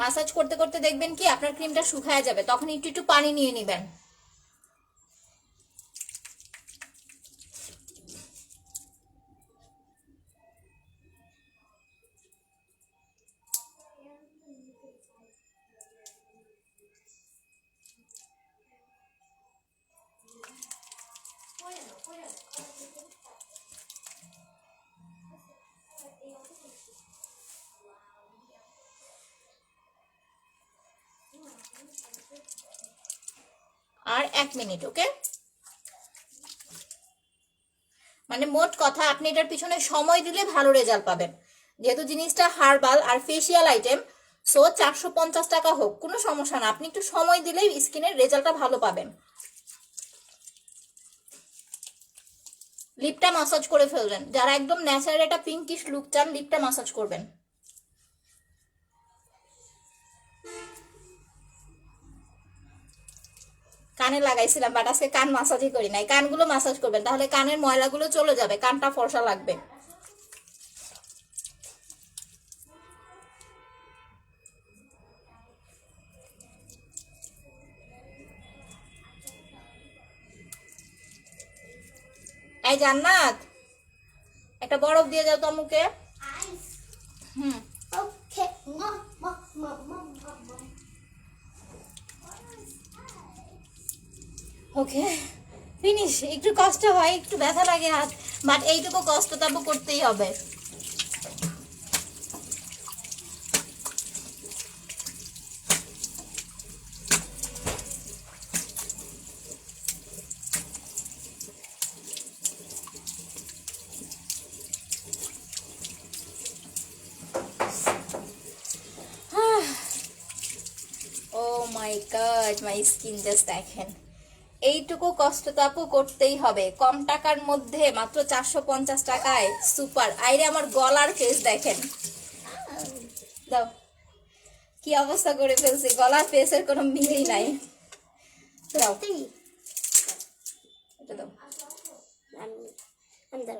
Speaker 1: মাসাজ করতে করতে দেখবেন কি আপনার ক্রিমটা শুকায় যাবে, তখন একটু একটু পানি নিয়ে নেবেন। আর 1 মিনিট, ওকে? মানে মোট কথা আপনি এটার পিছনে সময় দিলে ভালো রেজাল্ট পাবেন। যেহেতু জিনিসটা হার্বাল আর ফেসিয়াল আইটেম, সো 450 টাকা হোক কোনো সমস্যা না, আপনি একটু সময় দিলেই স্কিনের রেজাল্টটা ভালো পাবেন। লিপটা মাসাজ করে ফেলবেন। যারা একদম ন্যাচারাল একটা পিঙ্কিশ লুক চান, লিপটা মাসাজ করবেন। কানে লাগাইছিলাম, বাট আজকে কান মাসাজই করি নাই। কানগুলো মাসাজ করবেন, তাহলে কানের ময়লাগুলো চলে যাবে, কানটা ফর্সা লাগবে। এই জান্নাত, একটা বরফ দিয়ে যাও তো মুখে। হুম,
Speaker 2: ওকে।
Speaker 1: ওকে, ফিনিশ। একটু কষ্ট হয়, একটু ব্যথা লাগে হাত, বাট এইটুকু কষ্ট তাবু করতেই হবে। ও মাই গড, মাই স্কিন জাস্ট দেখেন। এইটুকু কষ্ট তো আপু করতেই হবে। কম টাকার মধ্যে মাত্র 450 টাকায় সুপার। আইরে আমার গলার ফেস দেখেন, দাও কি অবস্থা করে ফেলছি, গলার ফেসের কোনো মিলই নাই। দাও, এটা দাও।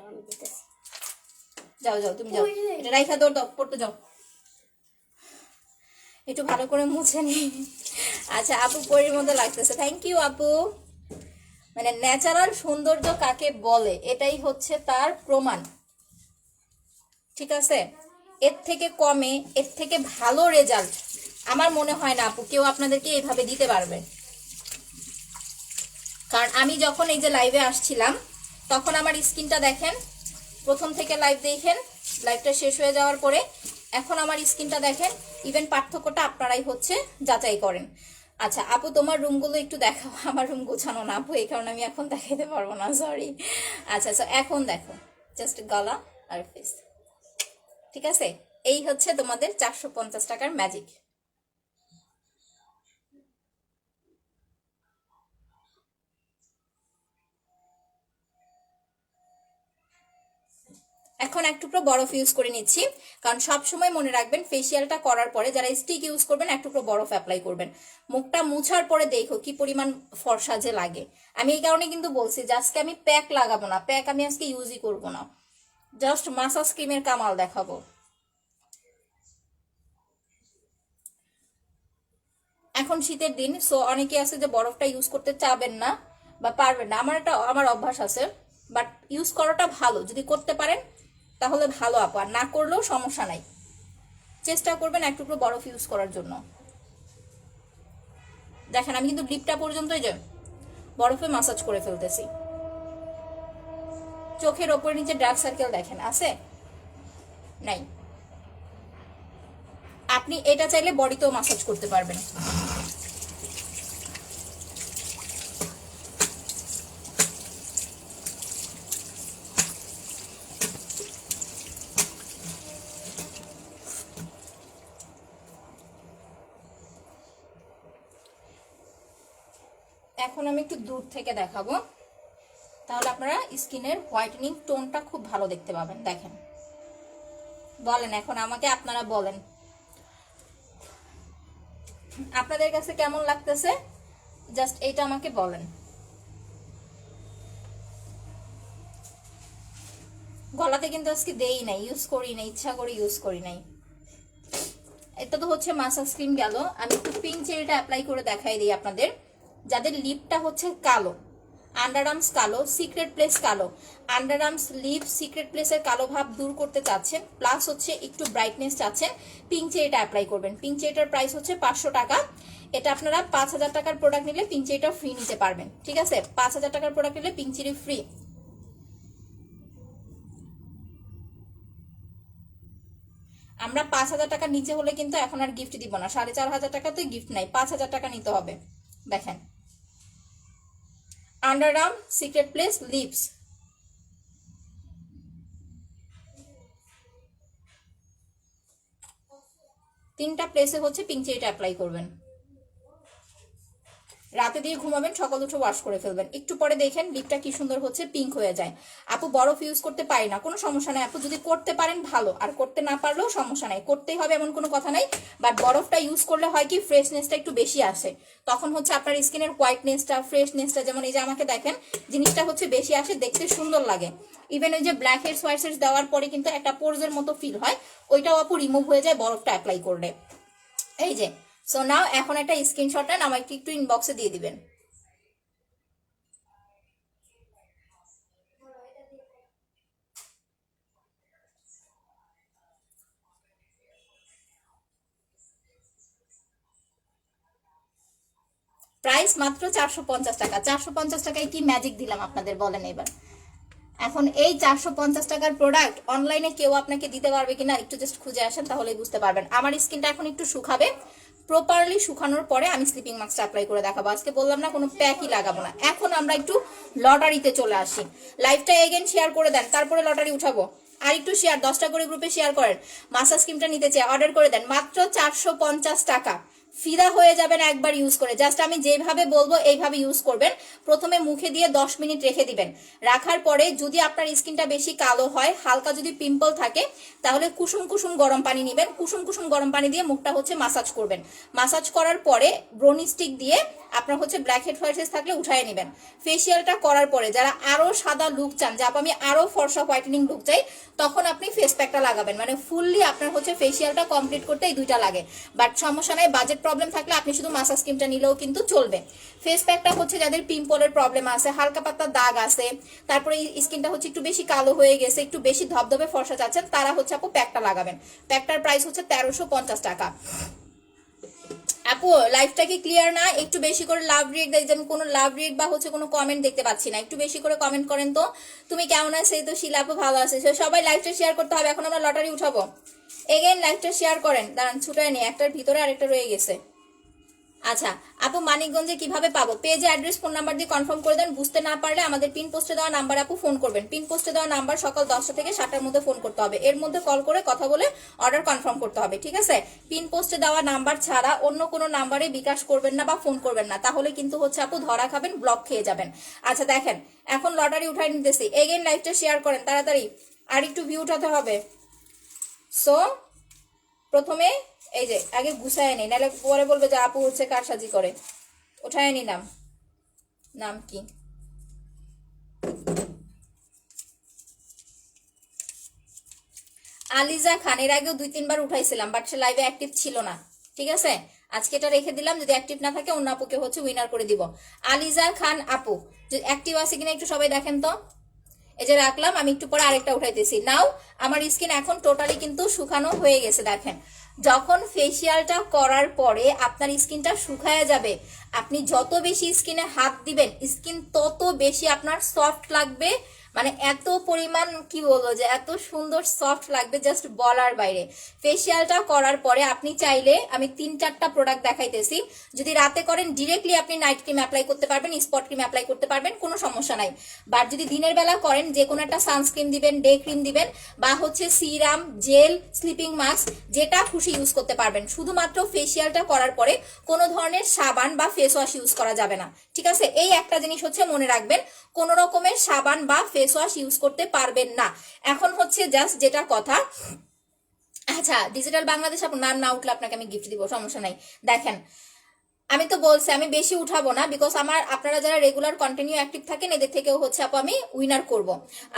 Speaker 2: আমি দিতেছি।
Speaker 1: যাও যাও, তুমি যাও, এটা রাইখা দৌড় দাও, পড়তে যাও। একটু ভালো করে মুছে নি। আচ্ছা, আপু পরির মতো লাগতেছে, থ্যাংক ইউ আপু। মানে ন্যাচারাল সৌন্দর্য কাকে বলে, এটাই হচ্ছে তার প্রমাণ। ঠিক আছে, এর থেকে কমে, এর থেকে ভালো রেজাল্ট আমার মনে হয় না আপু কেউ আপনাদেরকে এইভাবে দিতে পারবে। কারণ আমি যখন এই যে লাইভে আসছিলাম, তখন আমার স্কিনটা দেখেন, প্রথম থেকে লাইভ দেখেন, লাইভটা শেষ হয়ে যাওয়ার পরে এখন আমার স্কিনটা দেখেন, ইভেন পার্থক্যটা আপনারাই হচ্ছে যাচাই করেন। আচ্ছা আপু, তোমার রুমগুলো একটু দেখাও। আমার রুম গোছানো না আপু, এই কারণে আমি এখন দেখাইতে পারবো না, সরি। আচ্ছা আচ্ছা, এখন দেখো, জাস্ট গলা আর ফেস। ঠিক আছে, এই হচ্ছে তোমাদের 450 টাকার ম্যাজিক। এখন এক টুকরো বরফ ইউজ করে নিচ্ছি, কারণ সব সময় মনে রাখবেন ফেসিয়ালটা করার পরে যারা স্টিক ইউজ করবেন এক টুকরো বরফ অ্যাপ্লাই করবেন। মুখটা মুছার পরে দেখো কি পরিমাণ ফর্সা যে লাগে। আমি এই কারণে কিন্তু বলছি যে আজকে আমি প্যাক লাগাবো না, প্যাক আমি আজকে ইউজই করবো না, জাস্ট মাসাজ ক্রিমের কামাল দেখাবো। এখন শীতের দিন, সো অনেকে আছে যে বরফটা ইউজ করতে চাবেন না বা পারবেন না। আমার অভ্যাস আছে, বাট ইউজ করাটা ভালো, যদি করতে পারেন তাহলে ভালো আপু, আর না করলেও সমস্যা নাই। চেষ্টা করবেন এক টুকরো বরফ ইউজ করার জন্য। দেখেন আমি কিন্তু লিপটা পর্যন্তই যে বরফে মাসাজ করে ফেলতেছি। চোখের ওপরে নিচে ডার্ক সার্কেল দেখেন আছে? নাই। আপনি এটা চাইলে বডিতেও মাসাজ করতে পারবেন। এখন আমি একটু দূর থেকে দেখাবো, তাহলে আপনারা স্কিনের হোয়াইটেনিং টোনটা খুব ভালো দেখতে পাবেন। দেখেন, বলেন এখন আমাকে, আপনারা বলেন আপনাদের কাছে কেমন লাগতেছে, জাস্ট এইটা আমাকে বলেন। গলাতে কিন্তু আজকে দেই নাই, ইউজ করি নাই, ইচ্ছা করে ইউজ করি নাই। এটা তো হচ্ছে মাসাজ ক্রিম গেল। আমি একটু পিঙ্ক চেরিটা অ্যাপ্লাই করে দেখাই দিই আপনাদের। যাদের লিপটা হচ্ছে কালো, আন্ডার আর্মস কালো, সিক্রেট প্লেস কালো, আন্ডার আর্মস লিপ সিক্রেট প্লেসের কালো ভাব দূর করতে চাচ্ছেন, প্লাস হচ্ছে একটু ব্রাইটনেস চাচ্ছেন, পিঙ্ক চেরিটা অ্যাপ্লাই করবেন। পিঙ্ক চেরিটার প্রাইস হচ্ছে 500 টাকা। এটা আপনারা 5000 টাকার প্রোডাক্ট নিলে পিঙ্ক চেরিটা ফ্রি নিতে পারবেন। ঠিক আছে, 5000 টাকার প্রোডাক্ট নিলে পিঙ্ক চেরি ফ্রি। আমরা 5000 টাকার নিচে হলে কিন্তু এখন আর গিফট দিব না। 4500 টাকা তো গিফট নাই, 5000 টাকা নিতে হবে। দেখেন, underarm secret place lips. তিনটা প্লেসে হচ্ছে পিঙ্ক চেরিটা অ্যাপ্লাই করবেন। রাতে দিয়ে ঘুমাবেন, সকাল উঠে ওয়াশ করে ফেলবেন। একটু পরে দেখেন লিপটা কি সুন্দর হচ্ছে, পিঙ্ক হয়ে যায়। আপু বরফ ইউজ করতে পারি না, কোনো সমস্যা নাই আপু, যদি করতে পারেন ভালো, আর করতে না পারলেও সমস্যা নাই, করতেই হবে এমন কোনো কথা নাই। বাট বরফটা ইউজ করলে হয় কি, ফ্রেশনেসটা একটু বেশি আসে, তখন হচ্ছে আপনার স্কিনের হোয়াইটনেসটা, ফ্রেশনেসটা, যেমন এই যে আমাকে দেখেন জিনিসটা হচ্ছে বেশি আসে, দেখতে সুন্দর লাগে। ইভেন ওই যে ব্ল্যাক হেডস হোয়াইট হেডস দেওয়ার পরে কিন্তু একটা পোরজের মতো ফিল হয়, ওইটাও আপু রিমুভ হয়ে যায় বরফটা অ্যাপ্লাই করলে। এই যে সো নাও এখন একটা স্ক্রিনশট নেন, আমাকে একটু ইনবক্সে দিয়ে দিবেন। প্রাইস মাত্র 450 টাকা। 450 টাকায় কি ম্যাজিক দিলাম আপনাদের, বলেন এবার। এখন এই 450 টাকার প্রোডাক্ট অনলাইনে কেউ আপনাকে দিতে পারবে কিনা, একটু জাস্ট খুঁজে আসেন, তাহলেই বুঝতে পারবেন। আমার স্কিনটা এখন একটু শুকাবে, প্রপারলি শুকানোর পরে আমি স্লিপিং মাস্কটা অ্যাপ্লাই করে দেখাবো। আজকে বললাম না কোনো প্যাকই লাগাবো না। এখন আমরা একটু লটারিতে চলে আসি। লাইভটা এগেন শেয়ার করে দেন, তারপরে লটারি উঠাবো। আর একটু শেয়ার, 10টা করে গ্রুপে শেয়ার করেন। মাসাজ ক্রিমটা নিতে চাই, অর্ডার করে দেন, মাত্র 450 টাকা। ফিদা হয়ে যাবেন একবার ইউজ করে। জাস্ট আমি যেভাবে বলবো এইভাবে ইউজ করবেন। প্রথমে মুখে দিয়ে 10 মিনিট রেখে দিবেন। রাখার পরে যদি আপনার স্কিনটা বেশি কালো হয়, হালকা যদি পিম্পল থাকে, তাহলে কুসুম কুসুম গরম পানি নেবেন। কুসুম কুসুম গরম পানি দিয়ে মুখটা হচ্ছে মাসাজ করবেন। মাসাজ করার পরে ব্রোনি স্টিক দিয়ে আপনার হচ্ছে ব্ল্যাক হেড হোয়াইট হেড থাকলে উঠায় নেবেন। ফেসিয়ালটা করার পরে যারা আরো সাদা লুক চান, যা আমি আরো ফর্সা হোয়াইটেনিং লুক চাই, তখন আপনি ফেস প্যাকটা লাগাবেন। মানে ফুললি আপনার হচ্ছে ফেসিয়ালটা কমপ্লিট করতে এই দুইটা লাগে। বাট সমস্যা নাই, বাজেট প্রবলেম থাকলে আপনি শুধু মাসাজ ক্রিমটা নিলেও কিন্তু চলবে। ফেস প্যাকটা হচ্ছে যাদের পিম্পলের প্রবলেম আছে, হালকা পাতলা দাগ আছে, তারপরে স্কিনটা হচ্ছে একটু বেশি কালো হয়ে গেছে, একটু বেশি ধবধবে ফর্সা চাচ্ছেন, তারা হচ্ছে আপু প্যাকটা লাগাবেন। প্যাকটার প্রাইস হচ্ছে 1350 টাকা। আপু লাইফটা কি ক্লিয়ার না? একটু বেশি করে লাভ রিয়েক্ট দেয়, যেমন কোনো লাভ রিয়েক্ট বা হচ্ছে কোনো কমেন্ট দেখতে পাচ্ছি না। একটু বেশি করে কমেন্ট করেন তো। তুমি কেমন আছে? তো শিলা আপু ভালো আছে। সবাই লাইভটা শেয়ার করতে হবে, এখন আমরা লটারি উঠাবো। এগেইন লাইভটা শেয়ার করেন। দাঁড়ান, ছুটায় নি, একটার ভিতরে আরেকটা রয়ে গেছে। আচ্ছা আপু, মানিকগঞ্জে কিভাবে পাবো? পেজে অ্যাড্রেস ফোন নাম্বার দিয়ে কনফার্ম করে দেন। বুঝতে না পারলে আমাদের পিন পোস্টে দেওয়া নাম্বার আপু ফোন করবেন। পিন পোস্টে দেওয়া নাম্বার সকাল 10টা থেকে 7টার মধ্যে ফোন করতে হবে। এর মধ্যে কল করে কথা বলে অর্ডার কনফার্ম করতে হবে, ঠিক আছে? পিন পোস্টে দেওয়া নাম্বার ছাড়া অন্য কোনো নাম্বারে বিকাশ করবেন না বা ফোন করবেন না, তাহলে কিন্তু হচ্ছে আপু ধরা খাবেন, ব্লক খেয়ে যাবেন। আচ্ছা দেখেন, এখন লটারি উঠাই নিতেছি। এগেইন লাইভটা শেয়ার করেন তাড়াতাড়ি, আর একটু ভিউ উঠাতে হবে। সো প্রথমে এই যে আগে গুছায় নেই, নাহলে পরে বলবে যে আপু হচ্ছে কারসাজি করে। উঠায় নি নাম, নাম কি? আলিজা খান। এর আগেও 2-3 বার উঠাইছিলাম, বাট সে লাইভে অ্যাক্টিভ ছিল না, ঠিক আছে? আজকে এটা রেখে দিলাম, যদি অ্যাক্টিভ না থাকে অন্য আপুকে হচ্ছে উইনার করে দিব। আলিজা খান আপু যদি অ্যাক্টিভ আছে কিনা একটু সবাই দেখেন তো। এই যে রাখলাম, আমি একটু পরে আরেকটা উঠাইতেছি। নাও আমার স্কিন এখন টোটালি কিন্তু শুকানো হয়ে গেছে। দেখেন, যখন ফেসিয়ালটা করার পরে আপনার স্কিনটা শুকায় যাবে, আপনি যত বেশি স্কিনে হাত দিবেন, স্কিন তত বেশি আপনার সফট লাগবে। মানে এত পরিমাণ কি বলবো, যে এত সুন্দর সফট লাগবে, জাস্ট বলার বাইরে। ফেসিয়ালটা করার পরে আপনি চাইলে, আমি 3-4টা প্রোডাক্ট দেখাইতেছি, যদি রাতে করেন ডিরেক্টলি আপনি নাইট ক্রিম অ্যাপ্লাই করতে পারবেন, স্পট ক্রিম অ্যাপ্লাই করতে পারবেন, কোনো সমস্যা নাই। বাট যদি দিনের বেলা করেন, যে কোনো একটা সানস্ক্রিন দিবেন, ডে ক্রিম দিবেন, বা হচ্ছে সিরাম, জেল, স্লিপিং মাস্ক, যেটা খুশি ইউজ করতে পারবেন। শুধুমাত্র ফেসিয়ালটা করার পরে কোনো ধরনের সাবান বা ফেস ওয়াশ ইউজ করা যাবে না, ঠিক আছে? এই একটা জিনিস হচ্ছে মনে রাখবেন, কোনো রকমের সাবান বা ফেস ওয়াশ ইউজ করতে পারবেন না। এখন হচ্ছে জাস্ট যেটা কথা, আচ্ছা ডিজিটাল বাংলাদেশ আপনার নাম না উঠলে আপনাকে আমি গিফট দিব, সমস্যা নাই। দেখেন, আমি তো বলছি আমি বেশি উঠাবো না, বিকজ আমার আপনারা যারা রেগুলার কন্টিনিউ অ্যাক্টিভ থাকেন এদের থেকেও হচ্ছে আপু আমি উইনার করব।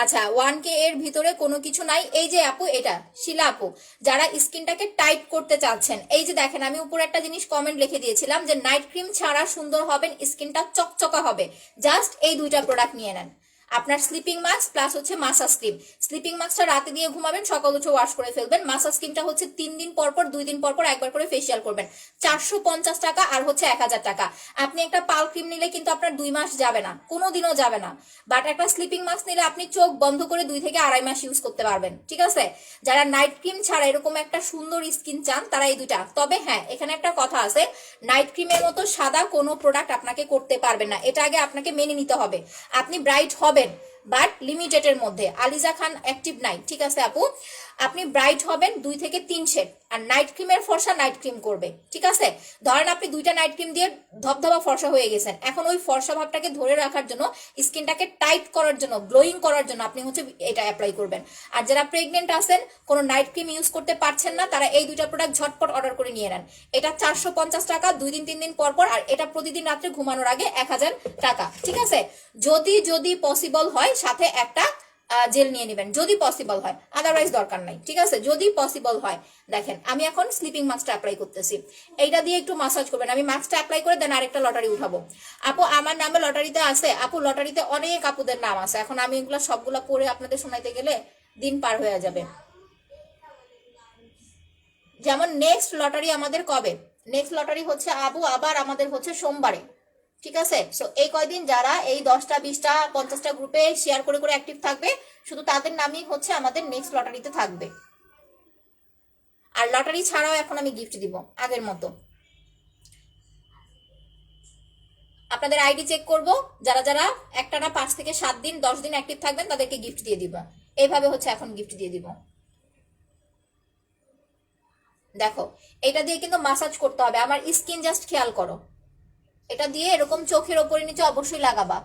Speaker 1: আচ্ছা 1K এর ভিতরে কোনো কিছু নাই। এই যে আপু, এটা শিলা আপু, যারা স্কিনটাকে টাইট করতে চাচ্ছেন, এই যে দেখেন আমি উপরে একটা জিনিস কমেন্ট লিখে দিয়েছিলাম যে নাইট ক্রিম ছাড়া সুন্দর হবেন, স্কিনটা চকচকা হবে, জাস্ট এই দুইটা প্রোডাক্ট নিয়ে নেন। আপনার স্লিপিং মাস্ক প্লাস হচ্ছে মাসাজ ক্রিম। স্লিপিং মাস্কটা রাতে দিয়ে ঘুমাবেন, সকাল উঠে ওয়াশ করে ফেলবেন। মাসাজ ক্রিমটা হচ্ছে 3 দিন পর পর, 2 দিন পর পর একবার করে ফেসিয়াল করবেন। 450 টাকা আর হচ্ছে 1000 টাকা। আপনি একটা পাল ক্রিম নিলে কিন্তু আপনার 2 মাস যাবে না, কোনোদিনও যাবে না। বাট একটা স্লিপিং মাস্ক নিলে আপনি চোখ বন্ধ করে 2 থেকে 2.5 মাস ইউজ করতে পারবেন, ঠিক আছে? যারা নাইট ক্রিম ছাড়া এরকম একটা সুন্দর স্কিন চান, তারা এই দুইটা। তবে হ্যাঁ, এখানে একটা কথা আছে, নাইট ক্রিমের মতো সাদা কোনো প্রোডাক্ট আপনাকে করতে পারবেন না, এটা আগে আপনাকে মেনে নিতে হবে। আপনি ব্রাইট হবেন, বাট লিমিটেড এর মধ্যে। আলিজা খান অ্যাক্টিভ নাই, ঠিক আছে আপু? আপনি ব্রাইট হবেন 2 থেকে 3 শেড, আর নাইট ক্রিমের ফর্সা নাইট ক্রিম করবে, ঠিক আছে? ধরেন আপনি 2টা নাইট ক্রিম দিয়ে ধবধবা ফর্সা হয়ে গেছেন, এখন ওই ফর্সা ভাবটাকে ধরে রাখার জন্য, স্কিনটাকে টাইট করার জন্য, গ্লোয়িং করার জন্য আপনি হচ্ছে এটা অ্যাপ্লাই করবেন। আর যারা প্রেগনেন্ট আছেন, কোনো নাইট ক্রিম ইউজ করতে পারছেন না, তারা এই 2টা প্রোডাক্ট ঝটপট অর্ডার করে নিয়ে নেন। এটা 450 টাকা, 2 দিন 3 দিন পর পর, আর এটা প্রতিদিন রাত্রে ঘুমানোর আগে 1000 টাকা, ঠিক আছে? যদি পসিবল হয় সাথে একটা জেল নিয়ে নেবেন, যদি পসিবল হয়, আদারওয়াইজ দরকার নাই, ঠিক আছে? যদি পসিবল হয়। দেখেন আমি এখন স্লিপিং মাস্কটা অ্যাপ্লাই করতেছি, এইটা দিয়ে একটু মাসাজ করবেন। আমি মাস্কটা অ্যাপ্লাই করে দেন আরেকটা লটারি উঠাবো। আপু আমার নামে লটারিতে আছে? আপু লটারিতে অনেক আপুদের নাম আছে, এখন আমি এগুলো সবগুলা পড়ে আপনাদের শোনাইতে গেলে দিন পার হয়ে যাবে। যেমন নেক্সট লটারি আমাদের কবে? নেক্সট লটারি হচ্ছে আবু আবার আমাদের হচ্ছে সোমবারে, ঠিক আছে? সো এই কয়দিন যারা এই 10টা 20টা 50টা গ্রুপে শেয়ার করে করে অ্যাক্টিভ থাকবে, শুধু তাদের নামই হচ্ছে আমাদের নেক্সট লটারিতে থাকবে। আর লটারি ছাড়াও এখন আমি গিফট দিব আগের মতো। আপনাদের আইডি চেক করব, যারা যারা একটানা 5 থেকে 7 দিন 10 দিন অ্যাক্টিভ থাকবেন তাদেরকে গিফট দিয়ে দিব। এইভাবে হচ্ছে এখন গিফট দিয়ে দিব। দেখো এটা দিয়ে কিন্তু মাসাজ করতে হবে, আমার স্কিন জাস্ট খেয়াল করো। এটা দিয়ে এরকম চোখের ওপরে নিচে অবশ্যই লাগাবা।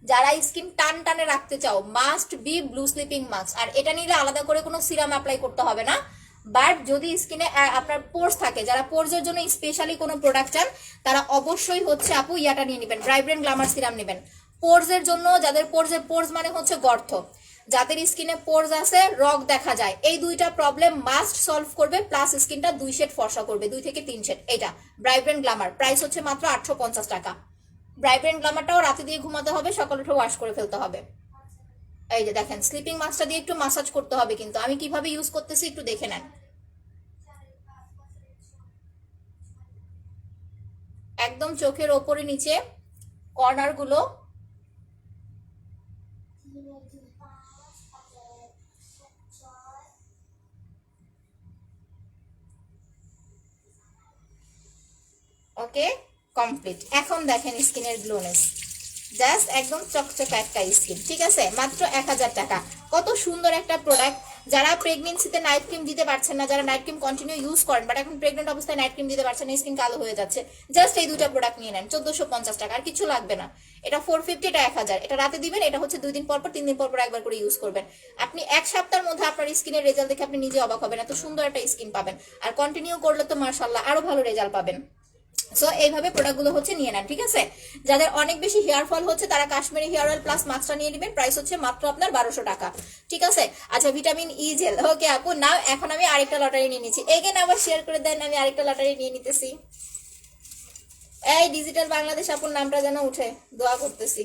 Speaker 1: যারা স্কিন টান টানে রাখতে চাও, must be blue sleeping mask. আর এটা নিলে আলাদা করে কোনো সিরাম অ্যাপ্লাই করতে হবে না। বাট যদি স্কিনে আপনার পোর্স থাকে, যারা পোর্সের জন্য স্পেশালি কোনো প্রোডাক্ট চান, তারা অবশ্যই হচ্ছে আপু ইয়াটা নিয়ে নেবেন, ব্রাইব্রেন গ্ল্যামার সিরাম নেবেন। পোর্সের জন্য, যাদের পোর্স মানে হচ্ছে গর্ত, যাদের স্কিনে পোর্স আছে, রগ দেখা যায়, এই 2টা প্রবলেম মাস্ট সলভ করবে, প্লাস স্কিনটা 2 শেড ফর্সা করবে, 2 থেকে 3 শেড। এটা ব্রাইব্রেন গ্ল্যামার, প্রাইস হচ্ছে মাত্র 850 টাকা। ব্রাইব্রেন গ্ল্যামারটাও রাতে দিয়ে ঘুমাতে হবে, সকালে উঠে ওয়াশ করে ফেলতে হবে। এই যে দেখেন স্লিপিং মাস্কটা দিয়ে একটু মাসাজ করতে হবে, কিন্তু আমি কিভাবে ইউজ করতেছি একটু দেখে নেন। একদম চোখের ওপরে নিচে কর্নার গুলো, ওকে কমপ্লিট। এখন দেখেন স্কিনের গ্লোনেস, জাস্ট একদম চকচক একটা স্কিন, ঠিক আছে? মাত্র 1000 টাকা। কত সুন্দর একটা প্রোডাক্ট। যারা প্রেগনেন্সিতে নাইট ক্রিম দিতে পারছেন না, যারা নাইট ক্রিম কন্টিনিউ ইউজ করেন বাট এখন প্রেগনেন্ট অবস্থায় নাইট ক্রিম দিতে পারছেন না, স্কিন কালো হয়ে যাচ্ছে, জাস্ট এই 2টা প্রোডাক্ট নিয়ে নেন, 1450 টাকা, আর কিছু লাগবে না। এটা 450, এটা 1000। এটা রাতে দিবেন, এটা হচ্ছে 2 দিন পর পর 3 দিন পর পর একবার করে ইউজ করবেন। আপনি 1 সপ্তাহের মধ্যে আপনার স্কিনের রেজাল্ট দেখে আপনি নিজে অবাক হবেন, এত সুন্দর একটা স্কিন পাবেন। আর কন্টিনিউ করলে তো মাশাআল্লাহ আরো ভালো রেজাল্ট পাবেন। সো এইভাবে প্রোডাক্টগুলো হচ্ছে নিয়ে নেন, ঠিক আছে? যাদের অনেক বেশি হেয়ার ফল হচ্ছে তারা কাশ্মীরি হেয়ার অয়েল প্লাস মাস্কটা নিয়ে নেবেন, প্রাইস হচ্ছে মাত্র আপনার 1200 টাকা, ঠিক আছে? আচ্ছা ভিটামিন ই জেল, ওকে আপু নাও। এখন আমি আরেকটা লটারি নিয়ে নিচ্ছি, এগেন আবার শেয়ার করে দেন, আমি আরেকটা লটারি নিয়ে নিতেছি। এই ডিজিটাল বাংলাদেশ আপুর নামটা যেন উঠে, দোয়া করতেছি।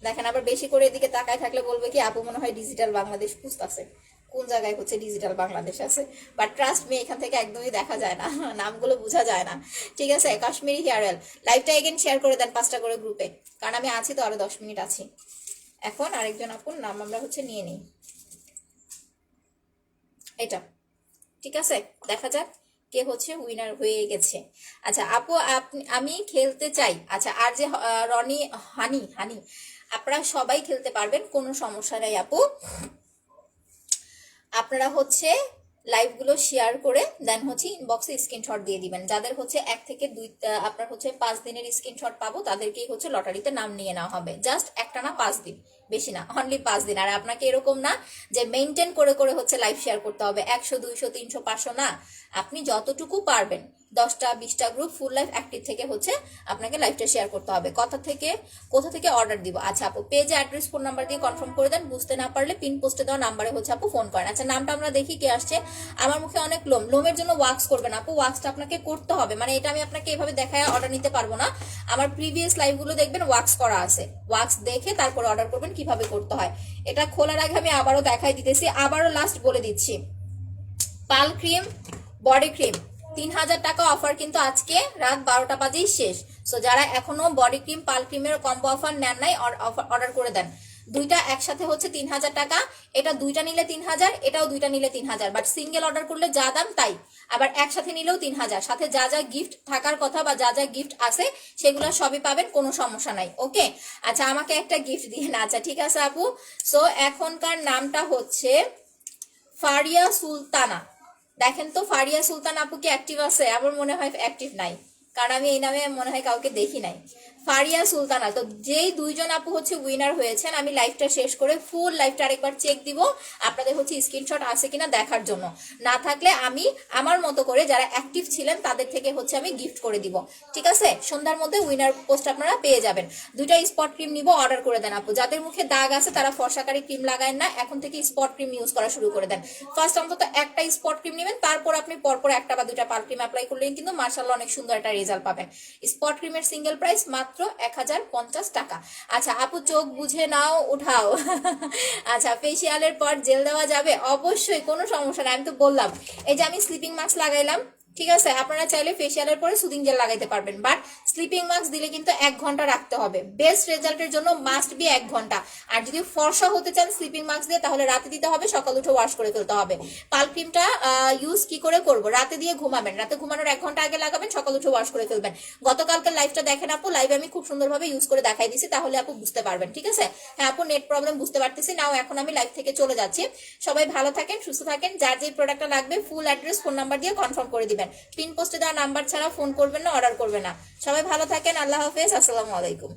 Speaker 1: দেখেন আবার বেশি করে এদিকে তাকায় থাকলে বলবে কি আপু মনে হয় ডিজিটাল বাংলাদেশ খুঁজতেছে, কোন জায়গায় হচ্ছে ডিজিটাল বাংলাদেশ আছে। বাট ট্রাস্ট মি, এখান থেকে একদমই দেখা যায় না, নামগুলো বোঝা যায় না, ঠিক আছে? Kashmiri hair oil. লাইভটা এগেন শেয়ার করে দেন 5টা করে গ্রুপে, কারণ আমি আছি তো, আরো 10 মিনিট আছি। এখন আরেকজন আপুর নাম আমরা হচ্ছে নিয়ে নিই, এটা, ঠিক আছে? দেখা যাক কে হচ্ছে উইনার হয়ে গেছে। আচ্ছা আপু আমি খেলতে চাই। আচ্ছা আর যে রনি হানি হানি, আপনারা সবাই খেলতে পারবেন, কোনো সমস্যা নেই আপু। আপনারা হচ্ছে লাইভগুলো শেয়ার করে দেন হচ্ছে ইনবক্সে স্ক্রিনশট দিয়ে দিবেন। যাদের হচ্ছে 1 থেকে 2 আপনার হচ্ছে 5 দিনের স্ক্রিনশট পাবো, তাদেরকেই হচ্ছে লটারিতে নাম নিয়ে নেওয়া হবে। জাস্ট একটানা 5 দিন, বেশি না, অনলি 5 দিন। আর আপনাকে এরকম না যে মেনটেন করে করে হচ্ছে লাইভ শেয়ার করতে হবে 100 200 300 500 না, আপনি যতটুকু পারবেন 10টা 20টা গ্রুপ ফুল লাইভ অ্যাক্টিভ থেকে হচ্ছে আপনাকে লাইভটা শেয়ার করতে হবে। কোথা থেকে অর্ডার দিব? আচ্ছা আপু পেজে অ্যাড্রেস ফোন নাম্বার দিয়ে কনফার্ম করে দেন, বুঝতে না পারলে পিন পোস্টে দেওয়া নাম্বারে হচ্ছে আপু ফোন করেন। আচ্ছা নামটা আমরা দেখি কে আসছে। আমার মুখে অনেক লোমের জন্য ওয়াক্স করবেন আপু, ওয়াক্সটা আপনাকে করতে হবে, মানে এটা আমি আপনাকে এভাবে দেখায় অর্ডার নিতে পারবো না। আমার প্রিভিয়াস লাইভগুলো দেখবেন ওয়াক্স করা আছে, ওয়াক্স দেখে তারপর অর্ডার করবেন কিভাবে করতে হয়। এটা খোলার আগে আমি আবারও দেখাই দিতেছি, আবারও লাস্ট বলে দিচ্ছি, পাল ক্রিম বডি ক্রিম 3000 টাকা অফার কিন্তু আজকে রাত 12টা বাজেই শেষ। সো যারা এখনো বডি ক্রিম পাল ক্রিমের কম্বো অফার নেন নাই, অর্ডার করে দেন। 2টা একসাথে হচ্ছে 3000 টাকা, এটা 2টা নিলে 3000, এটাও 2টা নিলে 3000, বাট সিঙ্গেল অর্ডার করলে যা দাম তাই। আবার একসাথে নিলেও 3000, সাথে যা যা গিফট থাকার কথা বা যা যা গিফট আছে সেগুলো সবই পাবেন, কোনো সমস্যা নাই, ওকে? আচ্ছা আমাকে একটা গিফট দিন, আচ্ছা ঠিক আছে আপু। সো এখনকার নামটা হচ্ছে ফারিয়া সুলতানা, দেখেন তো ফারিয়া সুলতান আপু কি অ্যাক্টিভ আছে? আমার মনে হয় অ্যাক্টিভ নাই, কারণ আমি এই নামে মনে হয় কাউকে দেখি নাই। ফারিয়া সুলতানা, তো যেই দুইজন আপু হচ্ছে উইনার হয়েছেন, আমি লাইভটা শেষ করে ফুল লাইভটা আরেকবার চেক দিব আপনাদের হচ্ছে স্ক্রিনশট আছে কিনা দেখার জন্য। না থাকলে আমি আমার মতো করে যারা অ্যাক্টিভ ছিলেন তাদের থেকে হচ্ছে আমি গিফট করে দিব, ঠিক আছে? সন্ধ্যার মধ্যে উইনার পোস্ট আপনারা পেয়ে যাবেন। দুইটা স্পট ক্রিম নিব, অর্ডার করে দেন আপু। যাদের মুখে দাগ আছে তারা ফর্সাকারী ক্রিম লাগায় না, এখন থেকে স্পট ক্রিম ইউজ করা শুরু করে দেন। ফার্স্ট অন্তত একটা স্পট ক্রিম নেবেন, তারপর আপনি পরপর একটা বা দুইটা পার ক্রিম অ্যাপ্লাই করলেই কিন্তু মার্শাল্লাহ অনেক সুন্দর একটা রেজাল্ট পাবেন। স্পট ক্রিমের সিঙ্গেল প্রাইস মাত্র 1050 টাকা। আচ্ছা আপু, চোখ বুঝে নাও উঠাও। আচ্ছা, ফেসিয়ালের পর জেল দেওয়া যাবে? অবশ্যই, কোনো সমস্যা নাই। আমি তো বললাম, এই যে আমি স্লিপিং মাস্ক লাগাইলাম, ঠিক আছে? আপনারা চাইলে ফেসিয়ালের পরে সুদিং জেল লাগাইতে পারবেন, বাট স্লিপিং মাস্ক দিলে কিন্তু 1 ঘন্টা রাখতে হবে। বেস্ট রেজাল্টের জন্য মাস্ট বি 1 ঘন্টা। আর যদি ফর্সা হতে চান স্লিপিং মাস্ক দিয়ে, তাহলে রাতে দিতে হবে, সকাল উঠে ওয়াশ করে ফেলতে হবে। পাল ক্রিমটা ইউজ কি করে করব? রাতে দিয়ে ঘুমাবেন, রাতে ঘুমানোর 1 ঘন্টা আগে লাগাবেন, সকাল উঠে ওয়াশ করে ফেলবেন। গতকালকে লাইভটা দেখেন আপু, লাইভে আমি খুব সুন্দরভাবে ইউজ করে দেখাই দিছি, তাহলে আপু বুঝতে পারবেন, ঠিক আছে? হ্যাঁ আপু, নেট প্রবলেম বুঝতে পারতেছি নাও, এখন আমি লাইভ থেকে চলে যাচ্ছি। সবাই ভালো থাকেন, সুস্থ থাকেন। যার যে প্রোডাক্টটা লাগবে ফুল অ্যাড্রেস ফোন নাম্বার দিয়ে কনফার্ম করে দিবেন। পিন পোস্টে দেওয়া নাম্বার ছাড়া ফোন করবেন না, অর্ডার করবেন না। সবাই ভালো থাকেন, আল্লাহ হাফেজ, আসসালামু আলাইকুম।